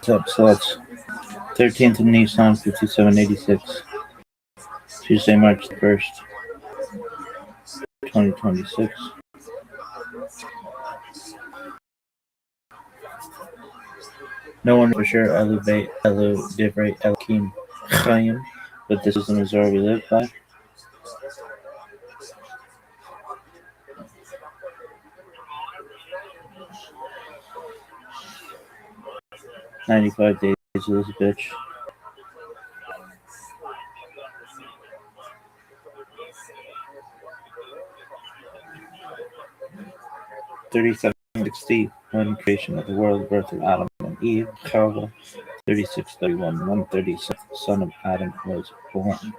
So that's 13th of Nissan 5786, Tuesday, March 1st, 2026. No one for sure elevate, elu, divrei, elkim, chayim, but this is the Missouri we live by. "95 days of this bitch." "3760, creation of the world, birth of Adam and Eve, Chava, 3631, 136, son of Adam was born.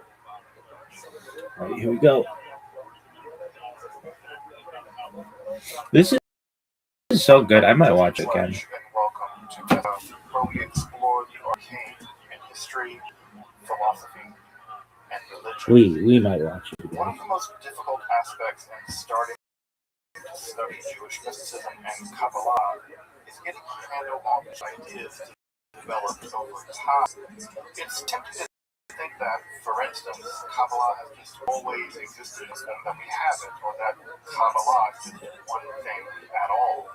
Alright, here we go. This is so good, I might watch it again. Welcome to where we explore the arcane in history, philosophy, and religion. We might watch it One again. of the most difficult aspects in starting to study Jewish mysticism and Kabbalah is getting a handle on these ideas developed over time. It's tempting to think that, for instance, Kabbalah has just always existed and that we haven't, or that Kabbalah is one thing at all.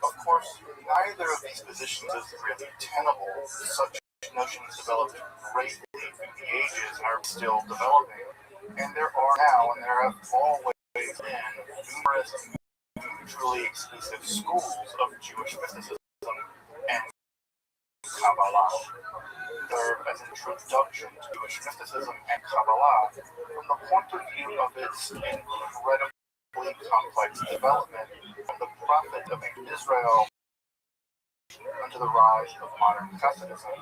Of course, neither of these positions is really tenable. Such notions developed greatly through the ages and are still developing. And there are now, and there have always been, numerous mutually exclusive schools of Jewish mysticism and Kabbalah serve as an introduction to Jewish mysticism and Kabbalah from the point of view of its incredibly complex development from the prophet of Israel unto the rise of modern Hasidism.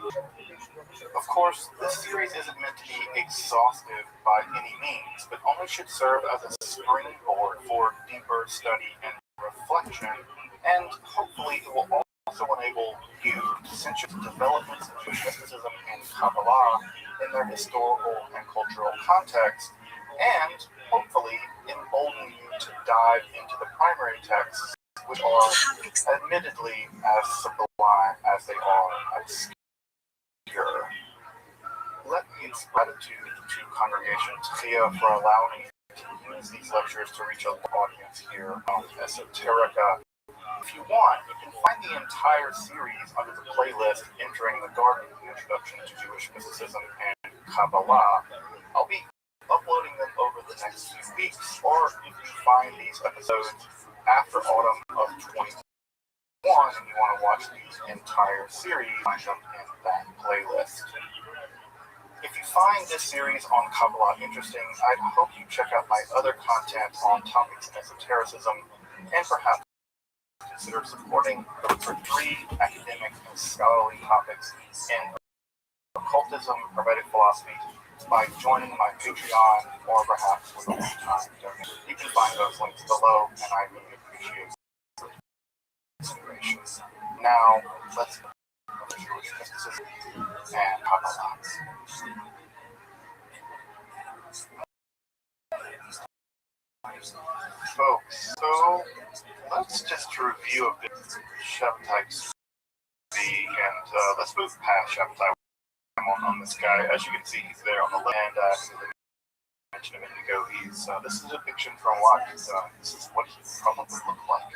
Of course, this series isn't meant to be exhaustive by any means, but only should serve as a springboard for deeper study and reflection, and hopefully it will also enable you to censure developments in Jewish mysticism and Kabbalah in their historical and cultural context, and hopefully embolden you to dive into the primary texts, which are admittedly as sublime as they are obscure. Let me express gratitude to Congregation Tchia for allowing me to use these lectures to reach a audience here on Esoterica. If you want, you can find the entire series under the playlist Entering the Garden, Introduction to Jewish Mysticism and Kabbalah. I'll be uploading them over the next few weeks, or if you find these episodes after autumn of 2021 and you want to watch the entire series, find them in that playlist. If you find this series on Kabbalah interesting, I'd hope you check out my other content on topics in esotericism, and perhaps consider supporting the for 3 academic and scholarly topics in occultism, hermetic philosophy, by joining my Patreon or perhaps with a one-time donation. You can find those links below, and I really appreciate the consideration. Now, let's go to Jewish mysticism and Kabbalah. Folks, so let's just review a bit Shabbatai and let's move past Shabbatai on this guy. As you can see, he's there on the left, and as I mentioned a minute ago, this is a depiction from what this is what he probably looked like.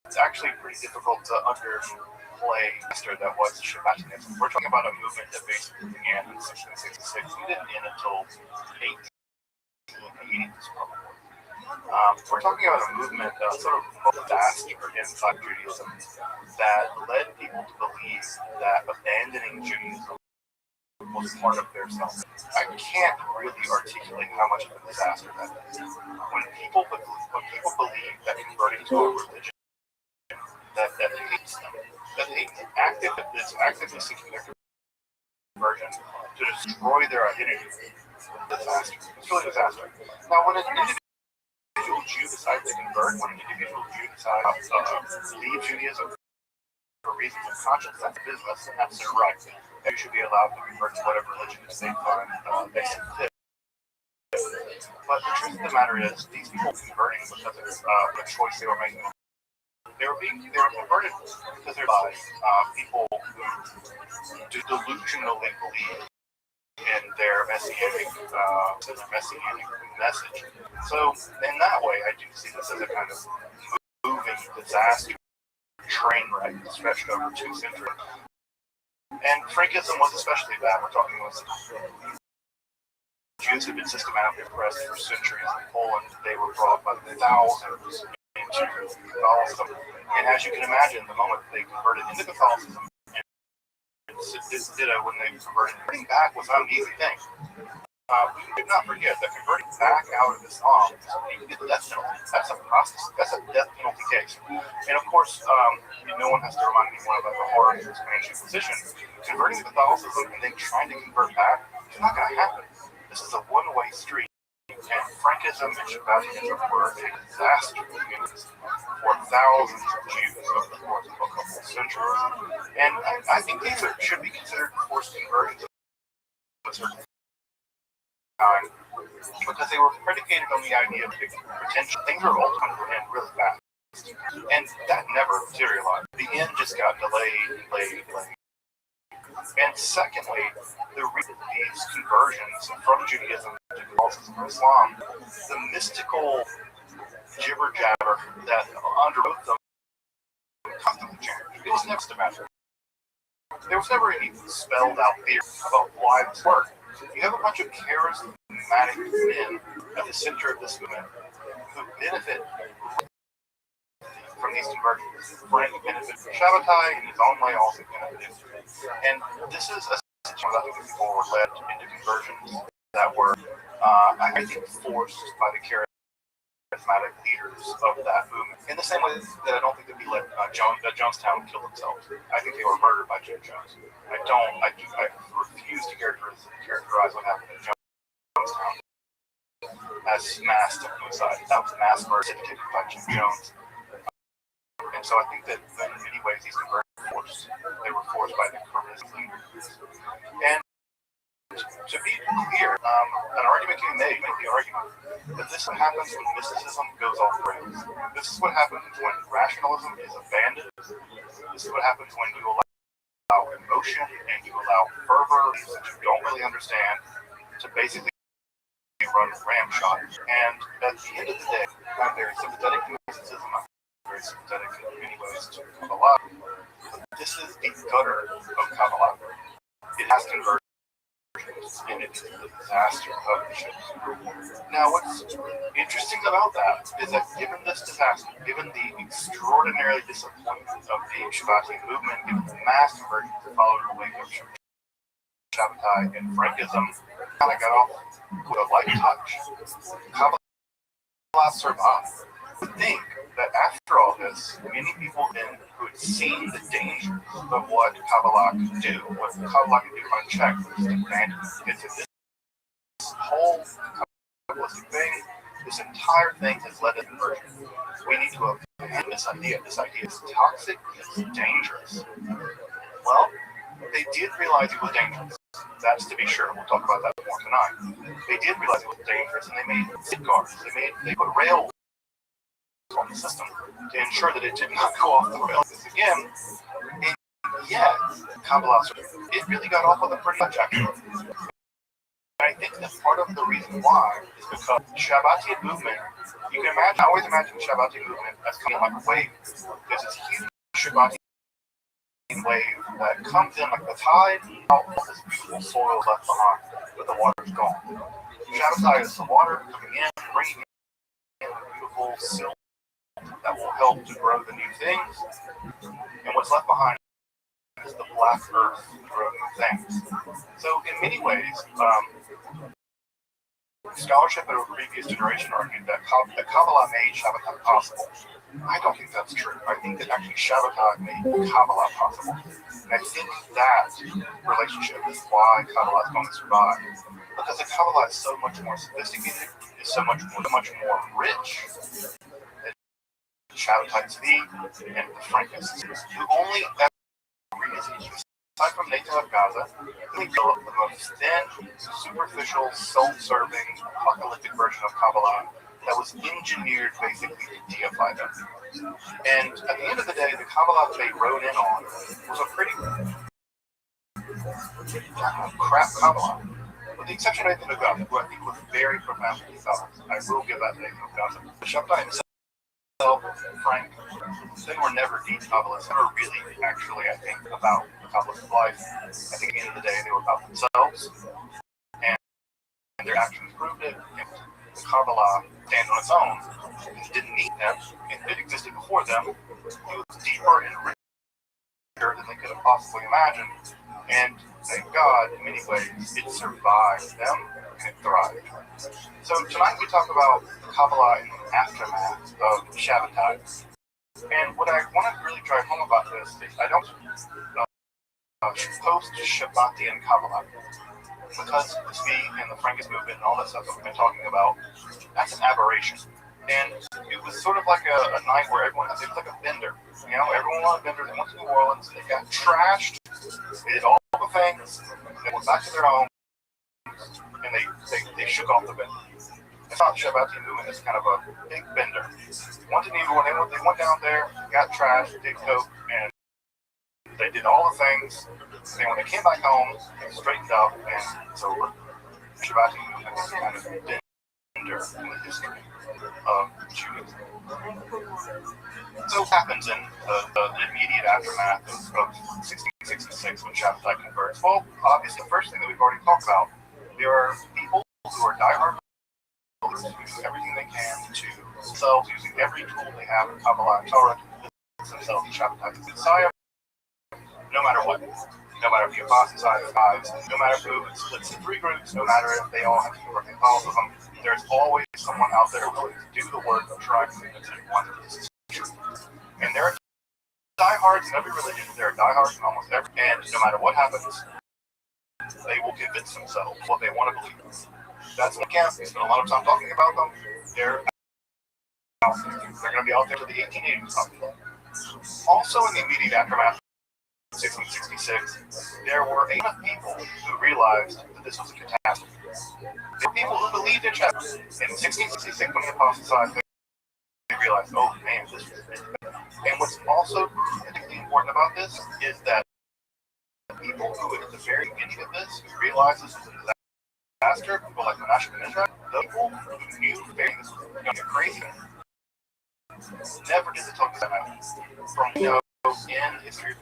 It's actually pretty difficult to underplay that was Shabbatinism. We're talking about a movement that basically began in 1666 and didn't end until 1880s, probably. We're talking about a movement, sort of vast or inside Judaism, that led people to believe that abandoning Judaism was part of their self. I can't really articulate how much of a disaster that is. When people believe that converting to a religion that hates them, that is actively seeking their conversion to destroy their identity, it's a disaster. It's really a disaster. Now, when an individual Jew decides to convert, when an individual Jew decides to leave Judaism for reasons of conscience, that's business, and that's their right. And you should be allowed to convert to whatever religion they find basic fit. But the truth of the matter is, these people converting because of a choice they were making, They were converted because they're by people who delusionally believe in their messianic message. So in that way, I do see this as a kind of moving disaster train wreck stretched over 2 centuries. And Frankism was especially bad. We're talking about Jews had been systematically oppressed for centuries in Poland. They were brought by the thousands into Catholicism. And as you can imagine, the moment they converted into Catholicism, and ditto when they converted, converting back was not an easy thing. We should not forget that converting back out of Islam, you can get the death penalty. That's a process. That's a death penalty case. And of course, no one has to remind anyone about the horror of the Spanish Inquisition. Converting to Catholicism and then trying to convert back is not going to happen. This is a one-way street. And Frankism and Shabbatianism were a disaster for thousands of Jews over the course of a couple of centuries. And I think these should be considered forced conversions of a certain time, because they were predicated on the idea of potential. Things are ultimately going to end really fast. And that never materialized. The end just got delayed. And secondly, these conversions from Judaism to Catholicism or Islam, the mystical jibber jabber that underwrote them constantly changed. It was never systematic. There was never any spelled out theory about why this worked. You have a bunch of charismatic men at the center of this movement who benefit from these conversions. Frank benefits from Shabbatai in his own way, also benefited. And this is a situation where I think people were led into conversions that were, I think, forced by the charismatic leaders of that movement. In the same way that I don't think that we let Jonestown kill themselves. I think they were murdered by Jim Jones. I refuse to characterize what happened at Jonestown as mass suicide. That was mass murder dictated by Jim Jones. And so I think that in many ways these conversions were forced. They were forced by the corporate leaders. And to be clear, an argument can be made, make the argument, that this is what happens when mysticism goes off the rails. This is what happens when rationalism is abandoned. This is what happens when you allow emotion and you allow fervor that you don't really understand to basically run ramshot. And at the end of the day, I'm very sympathetic to mysticism. I'm very sympathetic in many ways to Kabbalah. This is the gutter of Kabbalah. It has converted. And it's a disaster of the ship. Now, what's interesting about that is that given this disaster, given the extraordinarily disappointment of the Shabbatian movement, given the mass conversions that followed in the wake of Shabbatai and Frankism, kind of got off with a light touch. Kabbalah survived. I think that after all this, many people who had seen the danger of what Kabbalah could do, what Kabbalah could do unchecked, was abandoned. It's this whole Kabbalistic thing, this entire thing has led to conversion. We need to abandon this idea. This idea is toxic, it's dangerous. Well, they did realize it was dangerous. That's to be sure. We'll talk about that more tonight. They did realize it was dangerous, and they made safeguards. They put rails on the system to ensure that it did not go off the rails. Because again, Kabbalah, it really got off with a pretty much actually. And I think that part of the reason why is because Shabbatian movement, you can imagine, I always imagine Shabbatian movement as coming like a wave. There's this huge Shabbatian wave that comes in like the tide, all this beautiful soil left behind, but the water's gone. Shabbatai is the water coming in, bringing in the beautiful silt that will help to grow the new things, and what's left behind is the black earth to grow new things. So in many ways, scholarship in a previous generation argued that Kabbalah made Shabbatai possible. I don't think that's true. I think that actually Shabbatai made Kabbalah possible. And I think that relationship is why Kabbalah is going to survive. Because the Kabbalah is so much more sophisticated, is so much more rich than Shabbatai Tzvi and the Frankists, who only aside from Nathan of Gaza, they developed the most thin, superficial, self-serving, apocalyptic version of Kabbalah that was engineered basically to deify them. And at the end of the day, the Kabbalah they wrote in on was a pretty crap Kabbalah. With the exception of Nathan Nogam, who I think was very profoundly thought. I will give that to Nathan Nogam. Shabtai himself, Frank, they were never deep Kabbalists. They were really, actually, I think, about the Kabbalist life. I think at the end of the day, they were about themselves. And their actions proved it. And the Kabbalah stands on its own. It didn't need them. It existed before them. It was deeper and richer than they could have possibly imagined. And thank God, in many ways, it survived them and it thrived. So tonight we talk about the Kabbalah in the aftermath of Shabbatai. And what I want to really drive home about this is I don't post Shabbatian Kabbalah, because to me and the Frankist movement and all that stuff that we've been talking about, that's an aberration. And it was sort of like a night where everyone, it was like a bender. You know, everyone wanted a bender. They went to New Orleans. They got trashed. They did all the things. They went back to their home, and they shook off the bender. It's not Shabbatian movement. It's kind of a big bender. Went to New Orleans. They went down there, got trashed, did coke, and they did all the things. And when they came back home, they straightened up, and it's over. Shabbatian movement is kind of bender in the history of Judaism. So what happens in the immediate aftermath of 1666 when Shabbatai converts? Well, obviously, the first thing that we've already talked about, there are people who are diehard believers who do everything they can to themselves, using every tool they have in Kabbalah and Torah to convince themselves that Shabbatai is the Messiah, no matter what. No matter if you apostatize, no matter if it splits in three groups, no matter if they all have to work in Catholicism, there's always someone out there willing to do the work of trying to convince everyone that this is true. And there are diehards in every religion, there are diehards in almost every, and no matter what happens, they will convince themselves what they want to believe. That's what camp. We spend a lot of time talking about them. They're going to be out there to the 1880s probably. Also in the immediate aftermath 1666, there were enough people who realized that this was a catastrophe. There were people who believed in Shabbat. In 1666, when they apostatized, they realized, oh man, this is bad. And what's also particularly important about this is that the people who, at the very beginning of this, who realized this was a disaster, people like Menashe ben Israel, the people who knew this was going to get crazy, never did the talk about it. From in history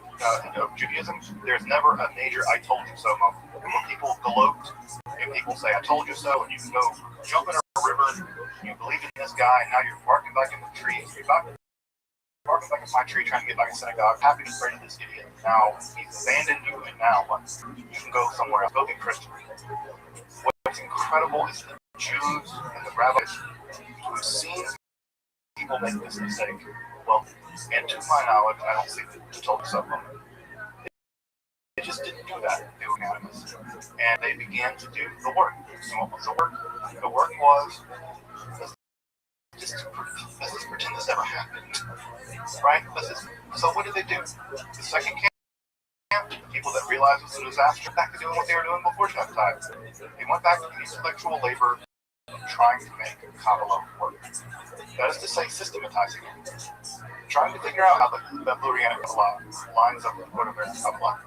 of Judaism, there's never a major "I told you so" moment. And when people gloat and people say "I told you so," and you can go jump in a river, and you believe in this guy, and now you're barking back in the tree. You're barking back in my tree, trying to get back in synagogue. Happy to pray to this idiot. Now he's abandoned you, and now what? You can go somewhere else. Go be Christian. What's incredible is the Jews and the rabbis who've seen people make this mistake. Well, and to my knowledge, I don't see the total of them. They just didn't do that. They were unanimous. And they began to do the work. And what was the work? The work was, let's just pretend this never happened. Right? So what did they do? The second camp, the people that realized it was a disaster, back to doing what they were doing before Shabbatai. They went back to the intellectual labor of trying to make Kabbalah work. That is to say, systematizing it. Trying to figure out how the Lurianic Kabbalah lines up with the Rotovarian Kabbalah.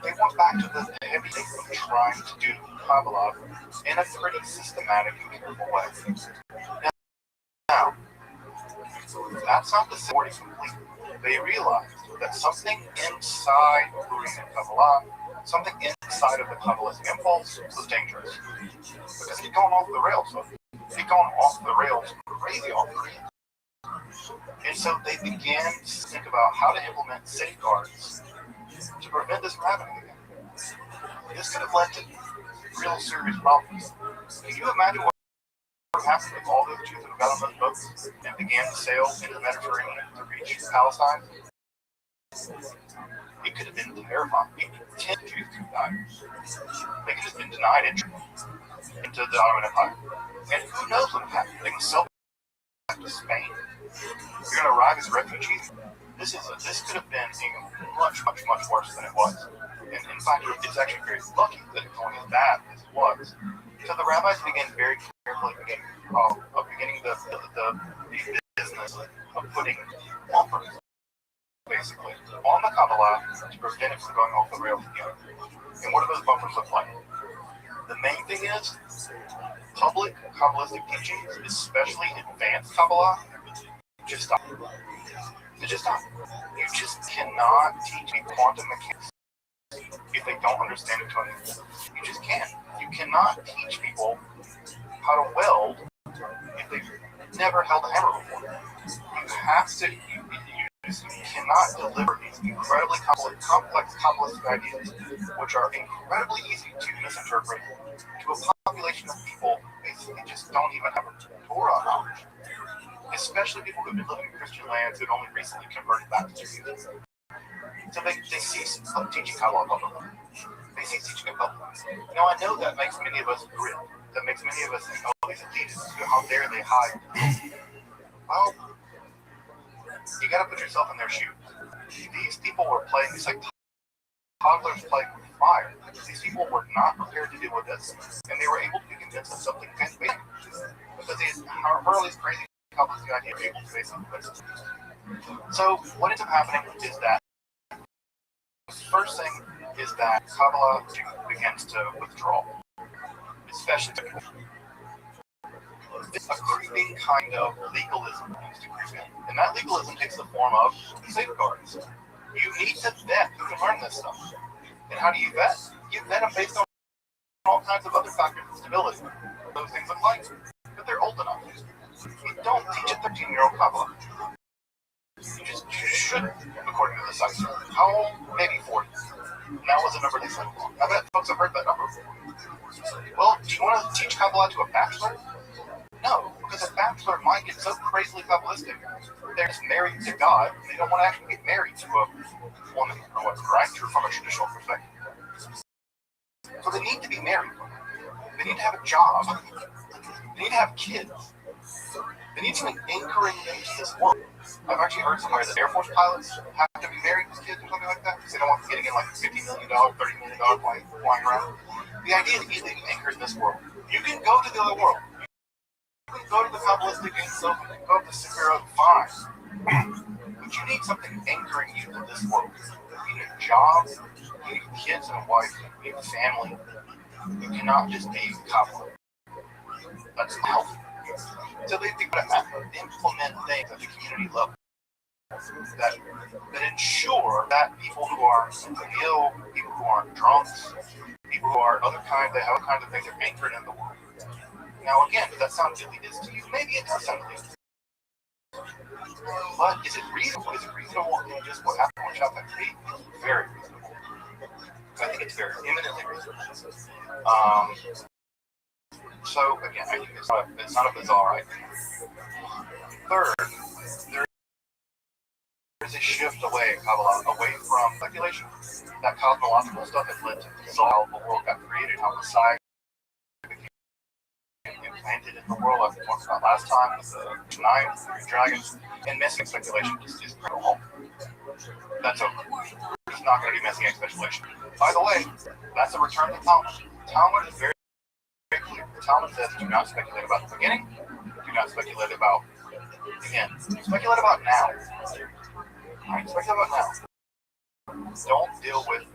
They went back to the heavy thing of trying to do Kabbalah in a pretty systematic and careful way. Now, that's not the story complete. They realized that something inside Lurianic Kabbalah, something inside of the Kabbalist impulse was dangerous. Because it had gone off the rails. It had gone off the rails, crazy off the rails. And so they began to think about how to implement safeguards to prevent this from happening again. This could have led to real serious problems. Can you imagine what happened if all those Jews had got on those boats and began to sail into the Mediterranean to reach Palestine? It could have been terrifying. 10 Jews could have died. They could have been denied entry into the Ottoman Empire. And who knows what happened? They can sell back to Spain. You're going to arrive as refugees. This could have been much, much, much worse than it was. And in fact, it's actually very lucky that it's only as bad as it was. So the rabbis began very carefully beginning the business of putting bumpers, basically, on the Kabbalah to prevent it from going off the rails again. And what do those bumpers look like? The main thing is, public Kabbalistic teachings, especially advanced Kabbalah, just stop. You just stop. You just cannot teach me quantum mechanics if they don't understand it to an extent. You just can't. You cannot teach people how to weld if they've never held a hammer before. You have to. You cannot deliver these incredibly complex Kabbalistic ideas, which are incredibly easy to misinterpret, to a population of people basically just don't even have a Torah knowledge. Especially people who've been living in Christian lands who've only recently converted back to Judaism. So they cease teaching Kabbalah publicly. They cease teaching it publicly. Now I know that makes many of us grit. That makes many of us think, oh, these elitists, how dare they hide? Well, you gotta put yourself in their shoes. These people were playing, it's like toddlers playing with fire. These people were not prepared to deal with this, and they were able to be convinced of something big. Because they are really crazy Kabbalistic idea were able to basically fix it. So what ends up happening is that the first thing is that Kabbalah begins to withdraw, especially to a creeping kind of legalism begins to creep in. And that legalism takes the form of safeguards. You need to vet who can learn this stuff. And how do you vet? You vet them based on all kinds of other factors of stability. Those things look like that they're old enough. You don't teach a 13-year-old Kabbalah. You should, according to the site. How old? Maybe 40. And that was the number they said. I bet folks have heard that number before. Well, do you want to teach Kabbalah to a bachelor? No, because a bachelor might get so crazily Kabbalistic, they're just married to God, and they don't want to actually get married to a woman, or what's right, from a traditional perspective. So they need to be married. They need to have a job. They need to have kids. They need something anchoring them to this world. I've actually heard somewhere that Air Force pilots have to be married with kids or something like that because they don't want them getting in like $50 million, $30 million plane flying around. The idea is that you need to be anchored in this world. You can go to the other world. You can go to the Kabbalistic and so you can go to the Sefirot, fine. But you need something anchoring you to this world. You need a job, you need kids and a wife, you need a family. You cannot just be Kabbalah. That's healthy. So they think about implement things at the community level that ensure that people who are ill, people who aren't drunks, people who are other kinds, they have other kinds of things are anchored in the world. Now again, does that sound elitist to you? Maybe it does sound elitist. But is it reasonable? Is it reasonable in just what happened with Shop and Tea? It's very reasonable. I think it's very eminently reasonable. So again, I think it's not a bizarre idea. Third, there is a shift away in Kabbalah, away from speculation. That cosmological stuff has led to how the world got created, how Messiah became implanted in the world, as we talked about last time, with the 9 dragons, and messianic speculation just is going home. That's over. We're just not going to be messianic speculation. By the way, that's a return to Talmud. Talmud is very clear. The Talmud says, do not speculate about the beginning. Do not speculate about the end. Speculate about now. Right? Speculate about now. Don't deal with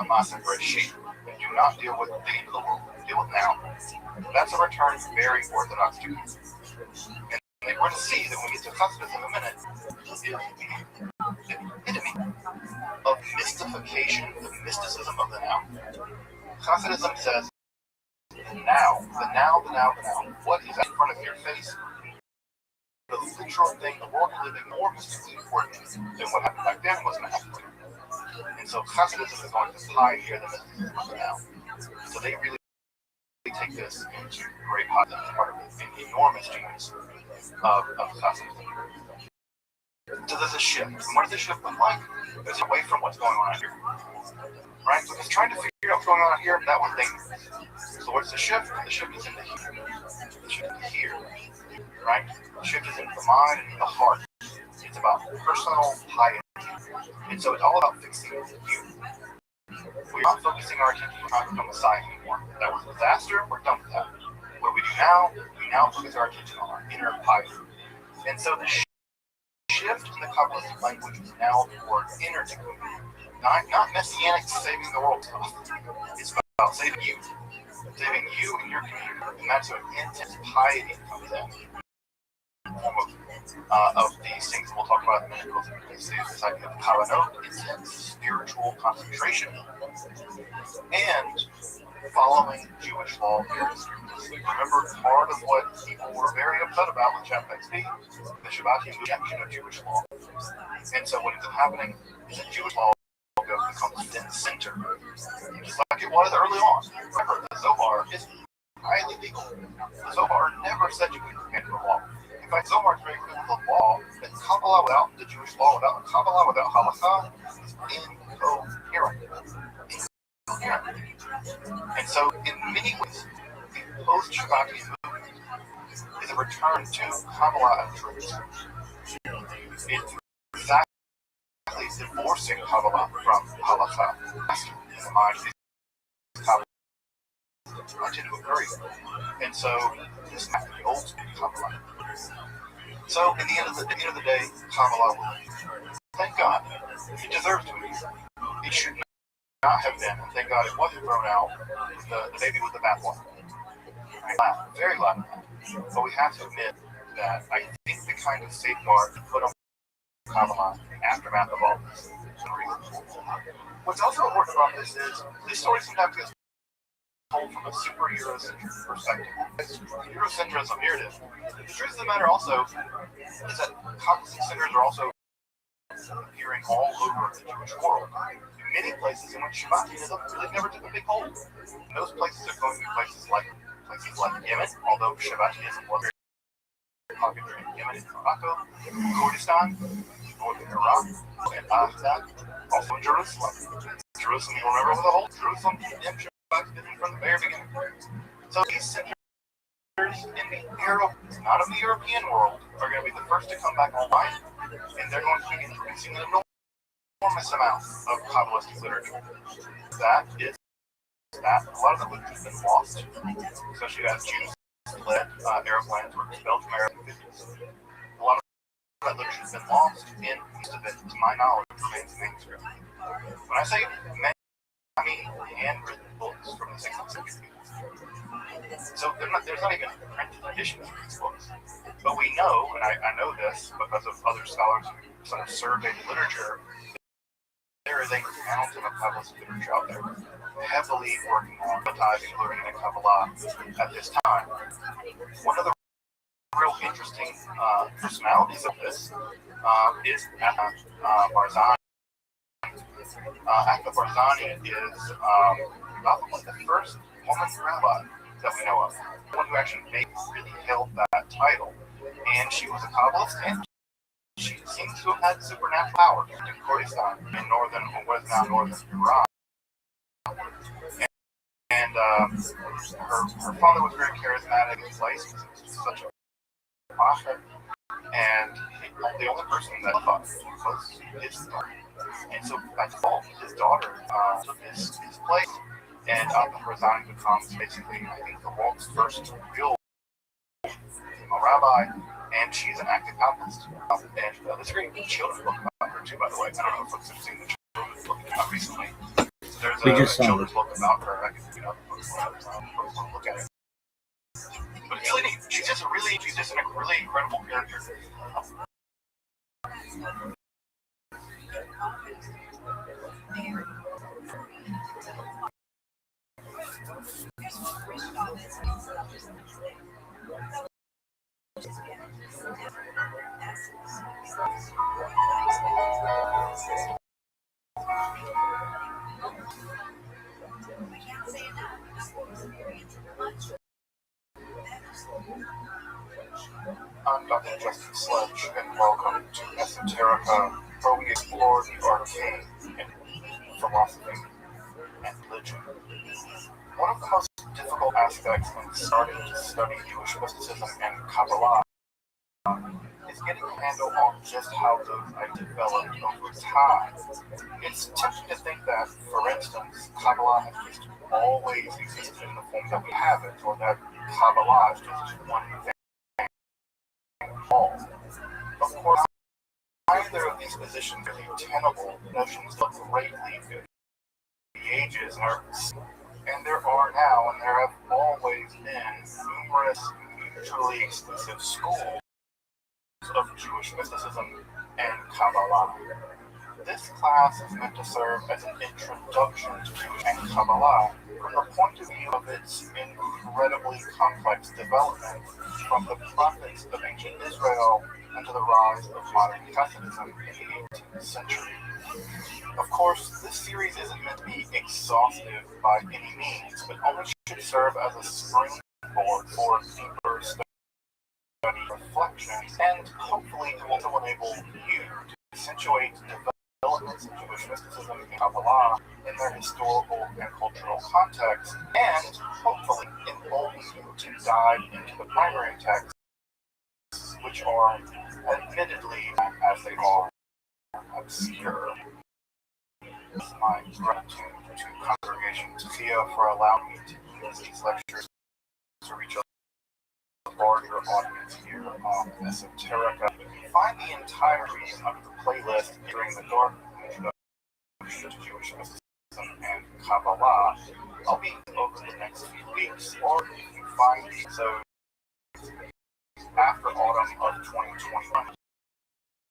Masa Bereshit. And do not deal with the end of the world. Deal with now. That's a return to very Orthodox Judaism. And we're going to see that when we get to Chassidism in a minute, is the epitome of mystification, the mysticism of the now. Chassidism says, the now. What is in front of your face? The literal thing, the world we're living, more mystically important than what happened back then was going to happen later. And so Chassidism is going to pioneer the mysticism of the now. So they really take this into great height as part of an enormous genius of Chassidism. So there's a shift. And what does this shift look like? It's away from what's going on out here. Right? Because trying to figure out what's going on out here, that was dangerous. So what's the shift? The shift is into here. The shift is here. Right? The shift is into the mind and the heart. It's about personal piety. And so it's all about fixing you. We're not focusing our attention on trying to become Messiah anymore. That was a disaster. We're done with that. What we do now, we we now focus our attention on our inner piety. And so the shift in the Kabbalistic language is now toward inner tikkun, not messianic saving the world stuff. It's about saving you and your community, and that's when intense piety comes in. Form of these things we'll talk about in a minute. This idea of kavanot, intense spiritual concentration, and following Jewish law. Remember, part of what people were very upset about with chapter XP, the Shabbat rejection of Jewish law. And so what ends up happening is that Jewish law becomes then center, just like it was early on. Remember, the Zohar is highly legal. The Zohar never said you could commit the law. In fact, Zohar is very clear with the law that Kabbalah without the Jewish law, without Kabbalah, without Halakha, is incoherent. And so, in many ways, the post-Shabbati movement is a return to Kabbalah and truth. It's exactly divorcing Kabbalah from Halakha. In the mind of Kabbalah, I tend to agree. And so, this is the old school Kabbalah. So, in the end of the day, Kabbalah will, thank God, it deserves to be. It should not have been, and thank God it wasn't thrown out, the baby with the bathwater. Very glad. But we have to admit that I think the kind of safeguard put on Kabbalah in the aftermath of all this is reasonable. What's also important about this is this story sometimes gets told from a super Eurocentric perspective. Eurocentrism, here it is. The truth of the matter also is that Kabbalistic centers are also appearing all over the Jewish world. In many places in which Shabbatism really never took a big hold. And those places are going to be places like Yemen, although Shabbatism was very popular in Yemen and Morocco, Kurdistan, northern Iraq, and Baghdad, also in Jerusalem. Jerusalem, you'll remember, was a whole Jerusalem and Shabbatism from the very beginning. So these centers in the Arab, not of the European world, are going to be the first to come back online, and they're going to be introducing an enormous amount of Kabbalistic literature. That is that a lot of the literature has been lost, especially as Jews led Arab lands were expelled from Arab communities. A lot of that literature has been lost, and most of it, to my knowledge, remains manuscript. When I say manuscript, I mean handwritten books from the 16th century. So there's not even printed editions of these books. But we know, and I know this because of other scholars who sort of surveyed literature, there is a mountain of Kabbalistic literature out there, heavily working on monetizing learning in Kabbalah at this time. One of the real interesting personalities of this is Barzani. Akba Barzani is probably the first woman rabbi that we know of, one who actually really held that title. And she was a Kabbalist, and she seems to have had supernatural power in Kurdistan, in what is now northern Iran. And her father was very charismatic in place, such a prophet, and the only person that thought was his daughter. And so by default, his daughter took his place, and Barzani becomes basically, I think, the world's first real rabbi, and she's an active Calvinist. And there's a great children's book about her too, by the way. I don't know if folks have seen the children's book about recently. There's a children's book about her. I can look at it. But it's really neat. She's just a really incredible character. I'm Dr. Justin Sledge, and welcome to Esoterica, where we explore the arcane in philosophy and religion. One of the most difficult aspects when starting to study Jewish mysticism and Kabbalah is getting a handle on just how those ideas developed over time. It's tempting to think that, for instance, Kabbalah has just always existed in the form that we have it, or that Kabbalah is just one thing. Of course, neither of these positions are tenable notions of greatly through the ages, and there are now, and there have always been, numerous mutually exclusive schools of Jewish mysticism and Kabbalah. This class is meant to serve as an introduction to Jewish and Kabbalah from the point of view of its incredibly complex development from the prophets of ancient Israel and to the rise of modern Hasidism in the 18th century. Of course, this series isn't meant to be exhaustive by any means, but only should serve as a springboard for deeper study, reflection, and hopefully it will enable you to accentuate developments in Jewish mysticism and Kabbalah in their historical and cultural context, and hopefully embolden you to dive into the primary texts, which are, admittedly, as they are, obscure. My gratitude to Congregation Sophia for allowing me to use these lectures to reach a larger audience here on Esoterica. You can find the entire reading under the playlist during the dark introduction to Jewish mysticism and Kabbalah. I'll be over the next few weeks, or you can find the episodes after autumn of 2021.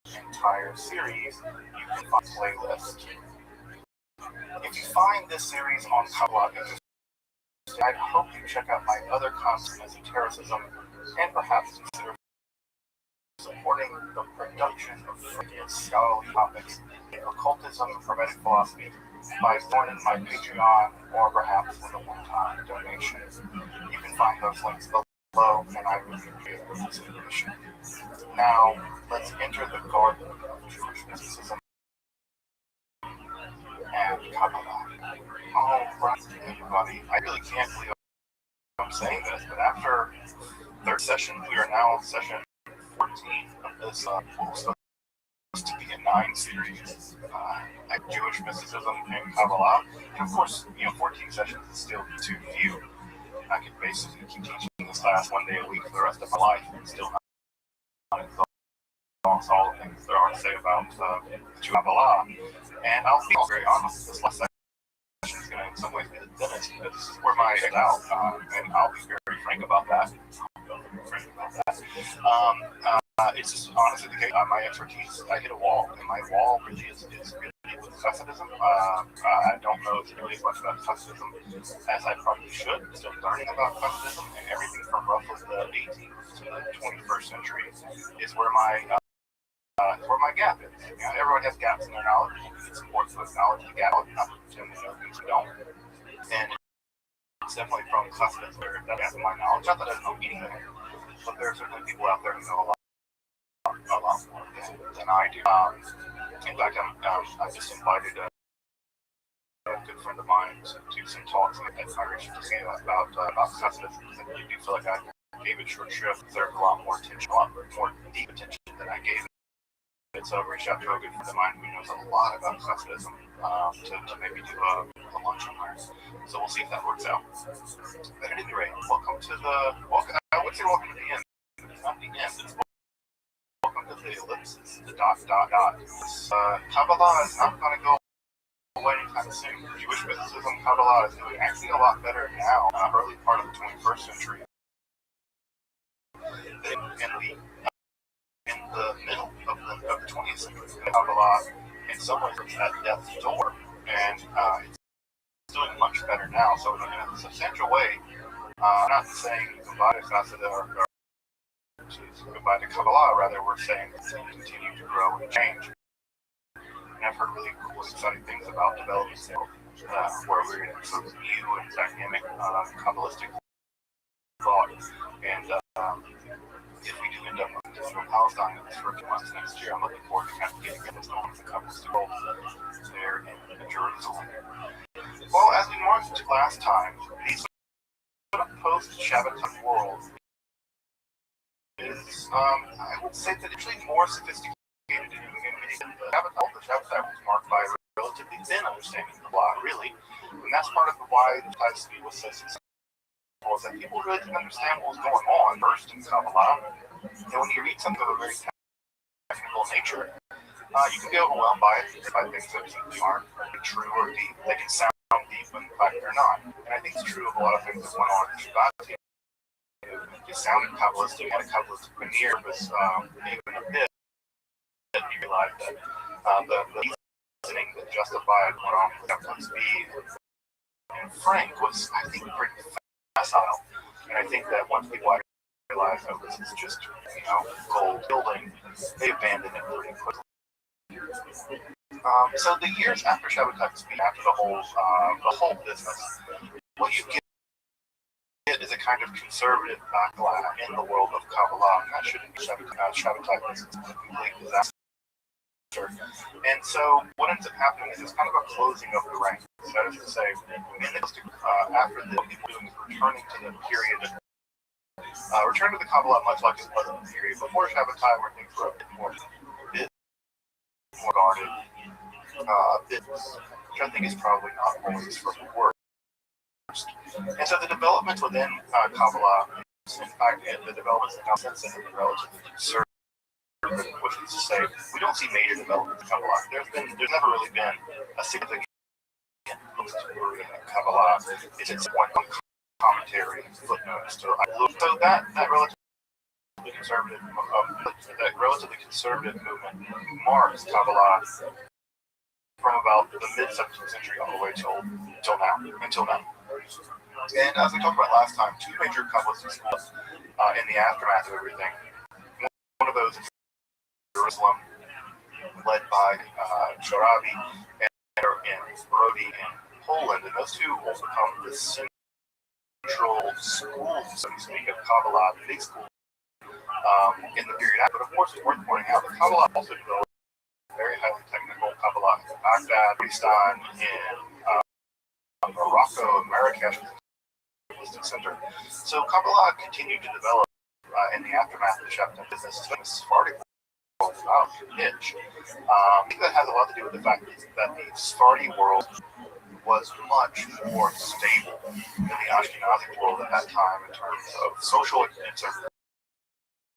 The entire series, you can find the playlist. If you find this series on Kabbalah interesting, I'd hope you check out my other content as esotericism and perhaps consider supporting the production of scholarly topics in occultism and hermetic philosophy by joining my Patreon or perhaps with a one-time donation. You can find those links below, and I really appreciate your consideration. Now, let's enter the garden of Jewish mysticism and Kabbalah. All right, everybody. I really can't believe I'm saying this, but after third session, we are now on session 14 of this supposed to be a 9 series, Jewish mysticism and Kabbalah. And of course, 14 sessions is still too few. I could basically keep teaching this class one day a week for the rest of my life and still not exhaust all the things there are to say about Kabbalah. And I'll be very honest, this last session is going to in some ways be the thinnest because this is where my head's out, and I'll be very frank about that. It's just honestly the case. My expertise, I hit a wall, and my wall really is really with Hasidism. I don't know really as much about Hasidism as I probably should. Still learning about Hasidism, and everything from roughly the 18th to the 21st century is where my gap is. Everyone has gaps in their knowledge. It's important to acknowledge the gap, not to pretend to know things we don't. And it's definitely from Hasidism that has my knowledge. Not that I don't know anything, but there are certainly people out there who know a lot more than I do. In fact, I just invited a good friend of mine to do some talks at Congregation Sophia about Hasidism. I really do feel like I gave it short shrift. There's a lot more attention, a lot more deep attention than I gave it. So I reached out to a good friend of mine who knows a lot about Hasidism to maybe do a lunch on there. So we'll see if that works out. But at any rate, welcome to the I would say welcome to the end. It's not the end. It's welcome to the ellipsis, the dot. Kabbalah is not going to go away anytime soon. Jewish mysticism, Kabbalah is doing actually a lot better now. Early part of the 21st century. In the middle of the 20th century, Kabbalah in some ways is at death's door, and it's doing much better now. So in a substantial way, I'm not saying goodbye to Hasidism or goodbye to Kabbalah. Rather, we're saying it's going to continue to grow and change. And I've heard really cool, exciting things about development where we're in sort of new and dynamic Kabbalistic thought. And if we do end up from Palestine for a few months next year, I'm looking forward to kind of getting this going with the Kabbalistic world there in Jerusalem. Well, as we marked last time, the sort of post-Shabbatai world is, I would say, that it's actually more sophisticated in many ways. The Shabbatai was marked by a relatively thin understanding of the law, really, and that's part of why the Taisvi was so successful as that people really didn't understand what was going on first in Kabbalah. And when you read something of a very technical nature, you can be overwhelmed by it, by things that simply aren't true or deep. They can sound deep, but in fact they're not. And I think it's true of a lot of things that went on in Shabbat. It sounded Kabbalistic, had a Kabbalistic veneer, was even a bit. You realize that the reasoning that justified what on with Speed and Frank was, I think, pretty facile. And I think that once people realized that this is just, gold building, they abandoned it pretty quickly. So the years after Shabbatai Speed, after the whole business, what you get is a kind of conservative backlash in the world of Kabbalah, and that shouldn't be Shabbatai business. It's a complete disaster. And so what ends up happening is it's kind of a closing of the ranks. That is to say, after the people doing is returning to the period, return to the Kabbalah much like it was in the period before Shabbatai, where things were a bit more guarded, which I think is probably not always for the worst. And so the developments within Kabbalah, in fact, the developments that come since then have been relatively conservative. Which is to say, we don't see major development in Kabbalah. There's never really been a significant word in Kabbalah. It's one commentary, footnotes. So that relatively conservative movement marks Kabbalah from about the mid-17th century all the way until now. And as we talked about last time, two major Kabbalistic schools in the aftermath of everything. One of those is Jerusalem, led by Rabbi Rothschild in Poland, and those two will become the central schools, so to speak, of Kabbalah, the big school, in the period after. But of course, it's worth pointing out that Kabbalah also developed very highly technical Kabbalah in Baghdad, Pakistan, in Morocco, and Marrakesh, the center. So Kabbalah continued to develop in the aftermath of the Shabbatai business, especially the Sephardic about niche. I think that has a lot to do with the fact that the Sephardi world was much more stable than the Ashkenazi world at that time in terms of social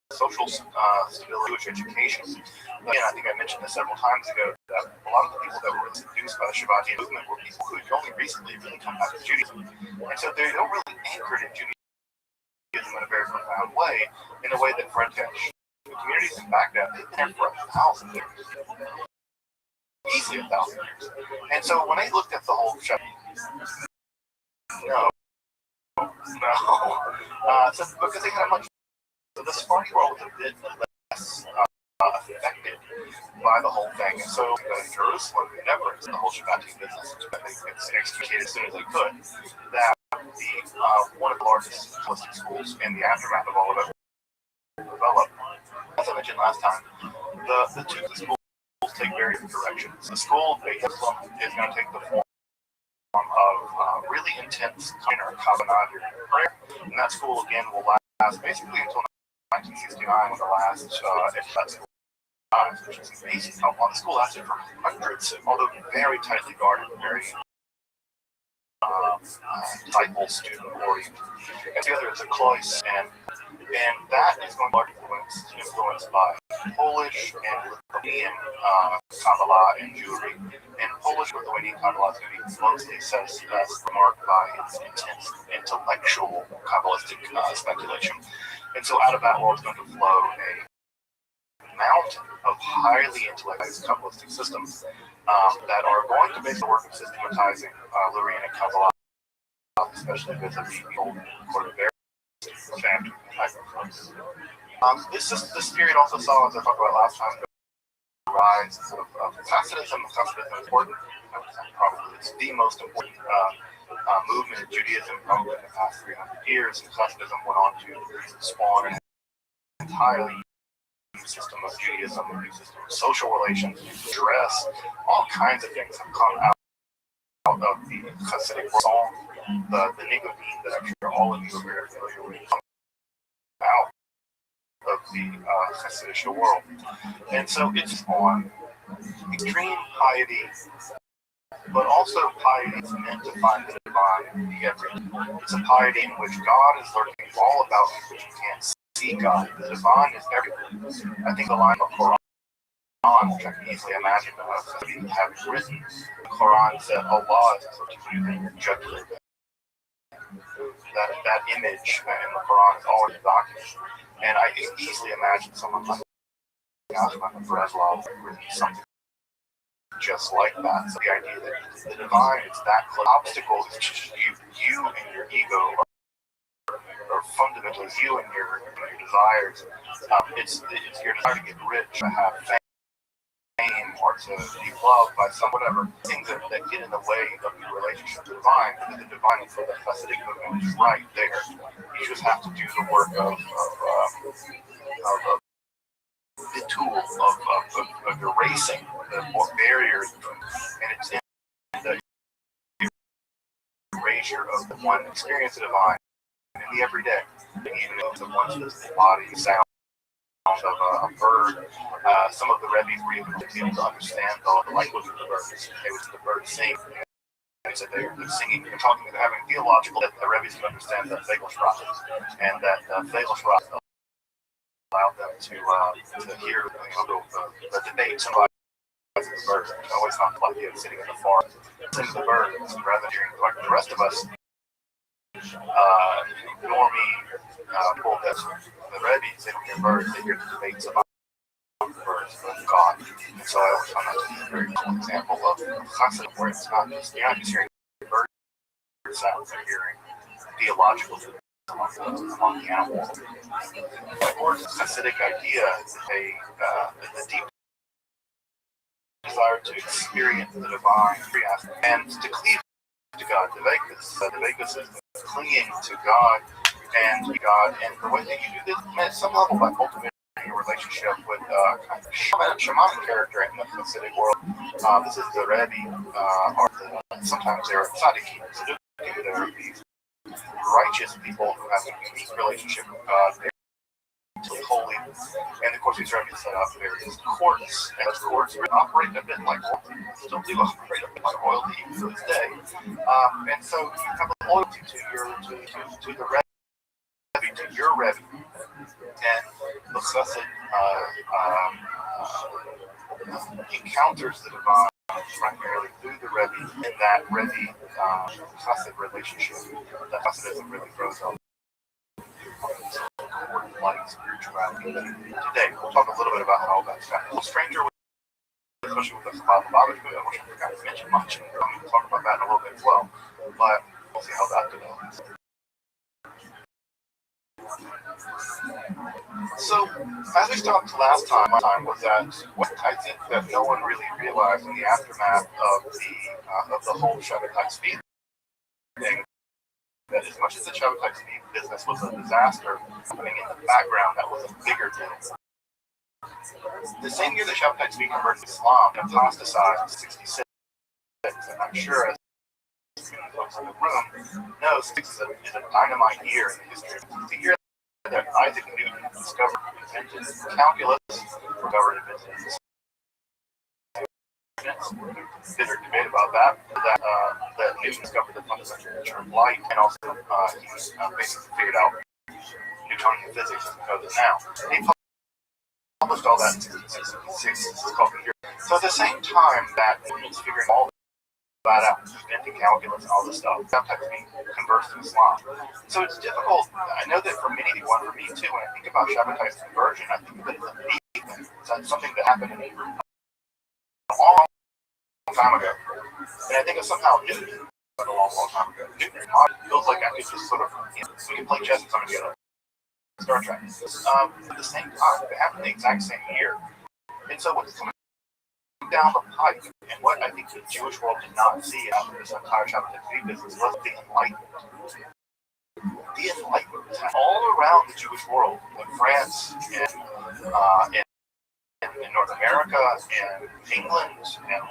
stability, Jewish education. Again, I think I mentioned this several times ago, that a lot of the people that were seduced by the Shabbat movement were people who had only recently really come back to Judaism. And so they don't really anchor in Judaism in a very profound way, in a way that French communities in Baghdad, they've been there for 1,000 years. Easily 1,000 years. And so when I looked at the whole Shabbat, so because they had a much, so the Sephardi world was a bit less affected by the whole thing. And so in Jerusalem, never in the whole Shabbat business, it's extricated as soon as they could, that one of the largest Kabbalistic schools in the aftermath of all of it developed. As I mentioned last time, the two schools take very different directions. The school of Islam is going to take the form of really intense inner Kabbalah prayer, and that school again will last basically until 1969, when the last school, which is amazing how long the school lasted for hundreds, although very tightly guarded, very typal student oriented. And the other is a Klois, and that is going to be influenced by Polish and Lithuanian Kabbalah and Jewry. And Polish and Lithuanian Kabbalah is going to be mostly remarked by its intense intellectual Kabbalistic speculation. And so out of that world is going to flow a mountain of highly intellectualized Kabbalistic systems that are going to make the work of systematizing Lurianic Kabbalah, especially vis-a-vis the old Cordovera family type of this period also saw, as I talked about last time, the rise of Hasidism. Hasidism is important. Probably it's the most important movement in Judaism probably in the past 300 years. And Hasidism went on to spawn an entirely new system of Judaism, a new system of social relations, dress, all kinds of things have come out of the Hasidic song, the Nigodim that I'm sure all of you are very familiar with, come out of the Hasidic world. And so it's on extreme piety But also piety is meant to find the divine in the everyday. It's a piety in which God is lurking all about you, but you can't see God. The divine is everywhere. I think the line of Quran, which I can easily imagine having written, the Quran said Allah is particularly judgment. That image in the Quran is always documented. And I can easily imagine someone like Ahmad Breslau written something just like that. So the idea that the divine is that close. Obstacle is just you and your ego, or fundamentally you and your desires. It's your desire to get rich, to have fame, or to be loved by some whatever things that get in the way of your relationship to the divine. Because the divine for the Hasidic movement is right there. You just have to do the work of the tool of erasing the barriers, and it's in the erasure of the one experience of divine in the everyday, even if the one's physical body, sound of a bird. Some of the Rebbe's were even able to understand the language of the birds. They would see the birds sing. They said they're singing, they're talking, they're having theological, that the Rebbe's could understand the ViralRabbi, and that ViralRabbi allowed them to hear the debates and the birds. I always found like sitting in the forest, listening to the birds, rather than hearing like the rest of us, normie people that the Rebbe's, they don't hear birds, they hear the debates about the birds of God. And so I always found that to be a very cool example of concept where it's not just, you're not just hearing bird sounds, you're hearing theological among the animals. Of course, the Hasidic idea is the deep desire to experience the divine and to cleave to God. The Vegas is clinging to God, and the way that you do this, at some level, by cultivating a relationship with kind of shamanic character in the Hasidic world. This is the Rebbe, or sometimes they're tzaddikim. They're these righteous people who have a unique relationship with God. They're holy, and of course these Rebbe's set up various courts, and those courts operate a bit like royalty. Still do operate a bit like royalty even to this day. And so you have a loyalty to the Rebbe, to your Rebbe, and the Chassid encounters the divine primarily through the Rebbe in that Rebbe Chassid relationship. That Chassidism really grows up. Light spirituality. Today, we'll talk a little bit about how that's gotten a little stranger, especially with the Bible Babbage, but I wish I forgot to mention much. We'll talk about that in a little bit as well, but we'll see how that develops. So, as we talked last time was that what I think that no one really realized in the aftermath of the whole Shabbatai Tzvi thing, that as much as the Shabbatai Tzvi business was a disaster, happening in the background that was a bigger deal. The same year that Shabbatai Tzvi converted to Islam and apostatized in 66, and I'm sure as many folks in the room know, 66 is a dynamite year in the history. It's the year that Isaac Newton discovered invented calculus, discovered invented bitter debate about that Newton discovered the fundamental nature of light, and also he basically figured out Newtonian physics as we know it now. He published all that in 1666. This is called the year. So at the same time that Newton was figuring all that out, inventing calculus and all this stuff, sometimes being converts to Islam. So it's difficult. I know that for many people, and for me too, when I think about Shabbatai's conversion, I think of it as a big thing. It's something that happened in a long time ago. And I think of somehow Newton, a long time ago. Newton feels like I could just sort of, we can play chess and something together. Star Trek. At the same time, they happened the exact same year. And so what's coming down the pipe, and what I think the Jewish world did not see out of this entire Shabbatai business was the Enlightenment. The Enlightenment was all around the Jewish world, in France, in North America, in England, and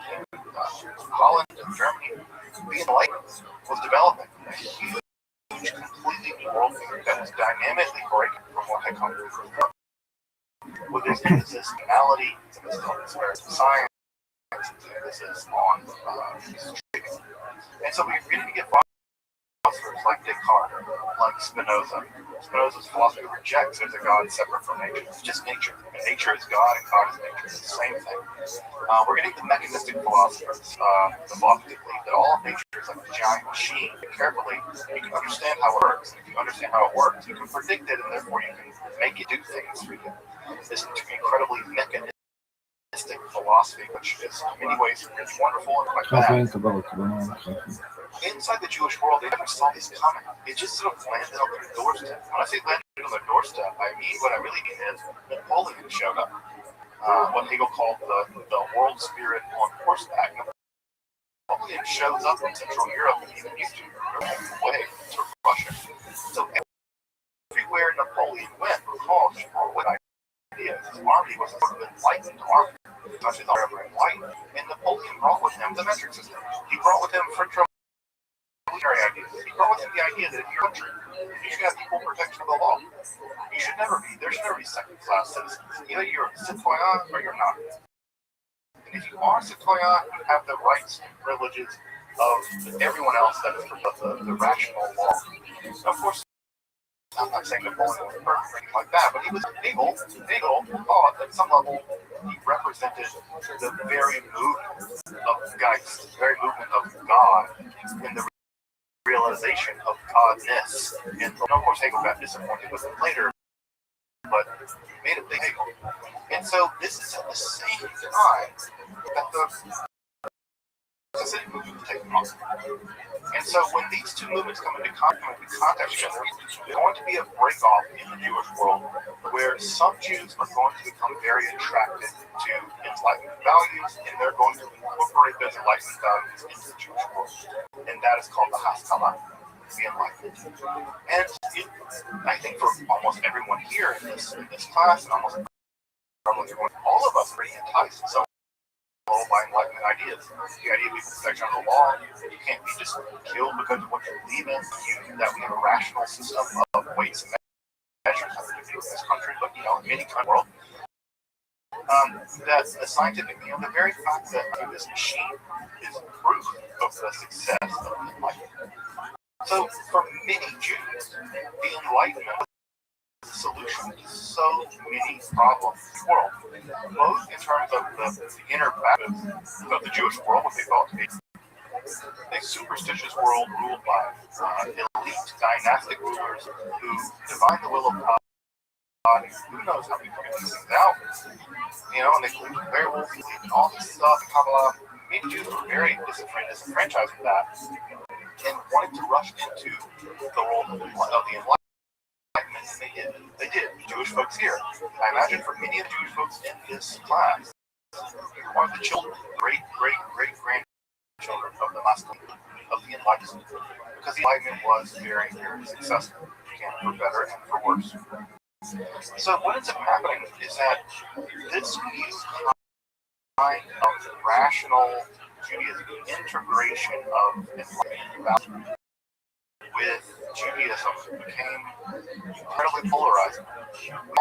Holland, and Germany. The Enlightenment was developing a huge, completely new worldview that was dynamically breaking from what had come through with this emphasis on reality, emphasis on science, This is on trading. And so we're going to get philosophers like Descartes, like Spinoza. Spinoza's philosophy rejects there's a God separate from nature. It's just nature. And nature is God and God is nature. It's the same thing. We're getting the mechanistic philosophers. The philosophers believe that all of nature is like a giant machine. Carefully, you can understand how it works. And if you understand how it works, you can predict it, and therefore you can make it do things for you. This incredibly mechanistic philosophy, which is in many ways really wonderful and quite bad. Inside the Jewish world, they never saw this coming. It just sort of landed on their doorstep. When I say landed on their doorstep, I mean what I really mean is Napoleon showed up. What Hegel called the world spirit on horseback. Napoleon shows up in Central Europe and even used to way to Russia. So everywhere Napoleon went, recall, he brought with ideas. His army was a sort of enlightened army. Such as ever enlightened. And Napoleon brought with him the metric system. He brought with him French ideas. He brought with him the idea that if you're a country, you should have equal protection of the law. There should never be second-class citizens. Either you're a citoyen or you're not. And if you are a citoyen, you have the rights and privileges of everyone else that is the rational law. Now, of course, I'm not saying Napoleon was perfect or anything like that, but he was Hegel thought at some level he represented the very movement of Geist, the very movement of God, in the realization of Godness. And of course, Hegel got disappointed with it later, but made a big Hegel. And so this is at the same time that the city movement was taking off. And so when these two movements come into contact each other, there's going to be a break-off in the Jewish world where some Jews are going to become very attracted to Enlightenment values, and they're going to incorporate those Enlightenment values into the Jewish world. And that is called the Haskalah, the Enlightenment. And I think for almost everyone here in this class, and almost everyone, all of us are pretty enticed. So by Enlightenment ideas. The idea of equal protection of the law, you can't be just killed because of what you believe in. That we have a rational system of weights and measures that we do in this country, but in many countries in the world. That the scientific, the very fact that this machine is proof of the success of the Enlightenment. So for many Jews, the Enlightenment was the solution to so many problems in the world, both in terms of the inner battles of the Jewish world, what they thought to be a superstitious world ruled by elite dynastic rulers who divine the will of God. And who knows how we figure these things out? And they believed in werewolves, believed in all this stuff, Kabbalah. Many Jews were very disenfranchised with that and wanted to rush into the role of the Enlightenment. And they did. Jewish folks here. I imagine for many of the Jewish folks in this class, one of the children, great-grandchildren of the masculine, of the Enlightenment, because the Enlightenment was very, very successful, for better and for worse. So what ends up happening is that this new kind of rational Judaism, integration of Enlightenment with Judaism became incredibly polarizing.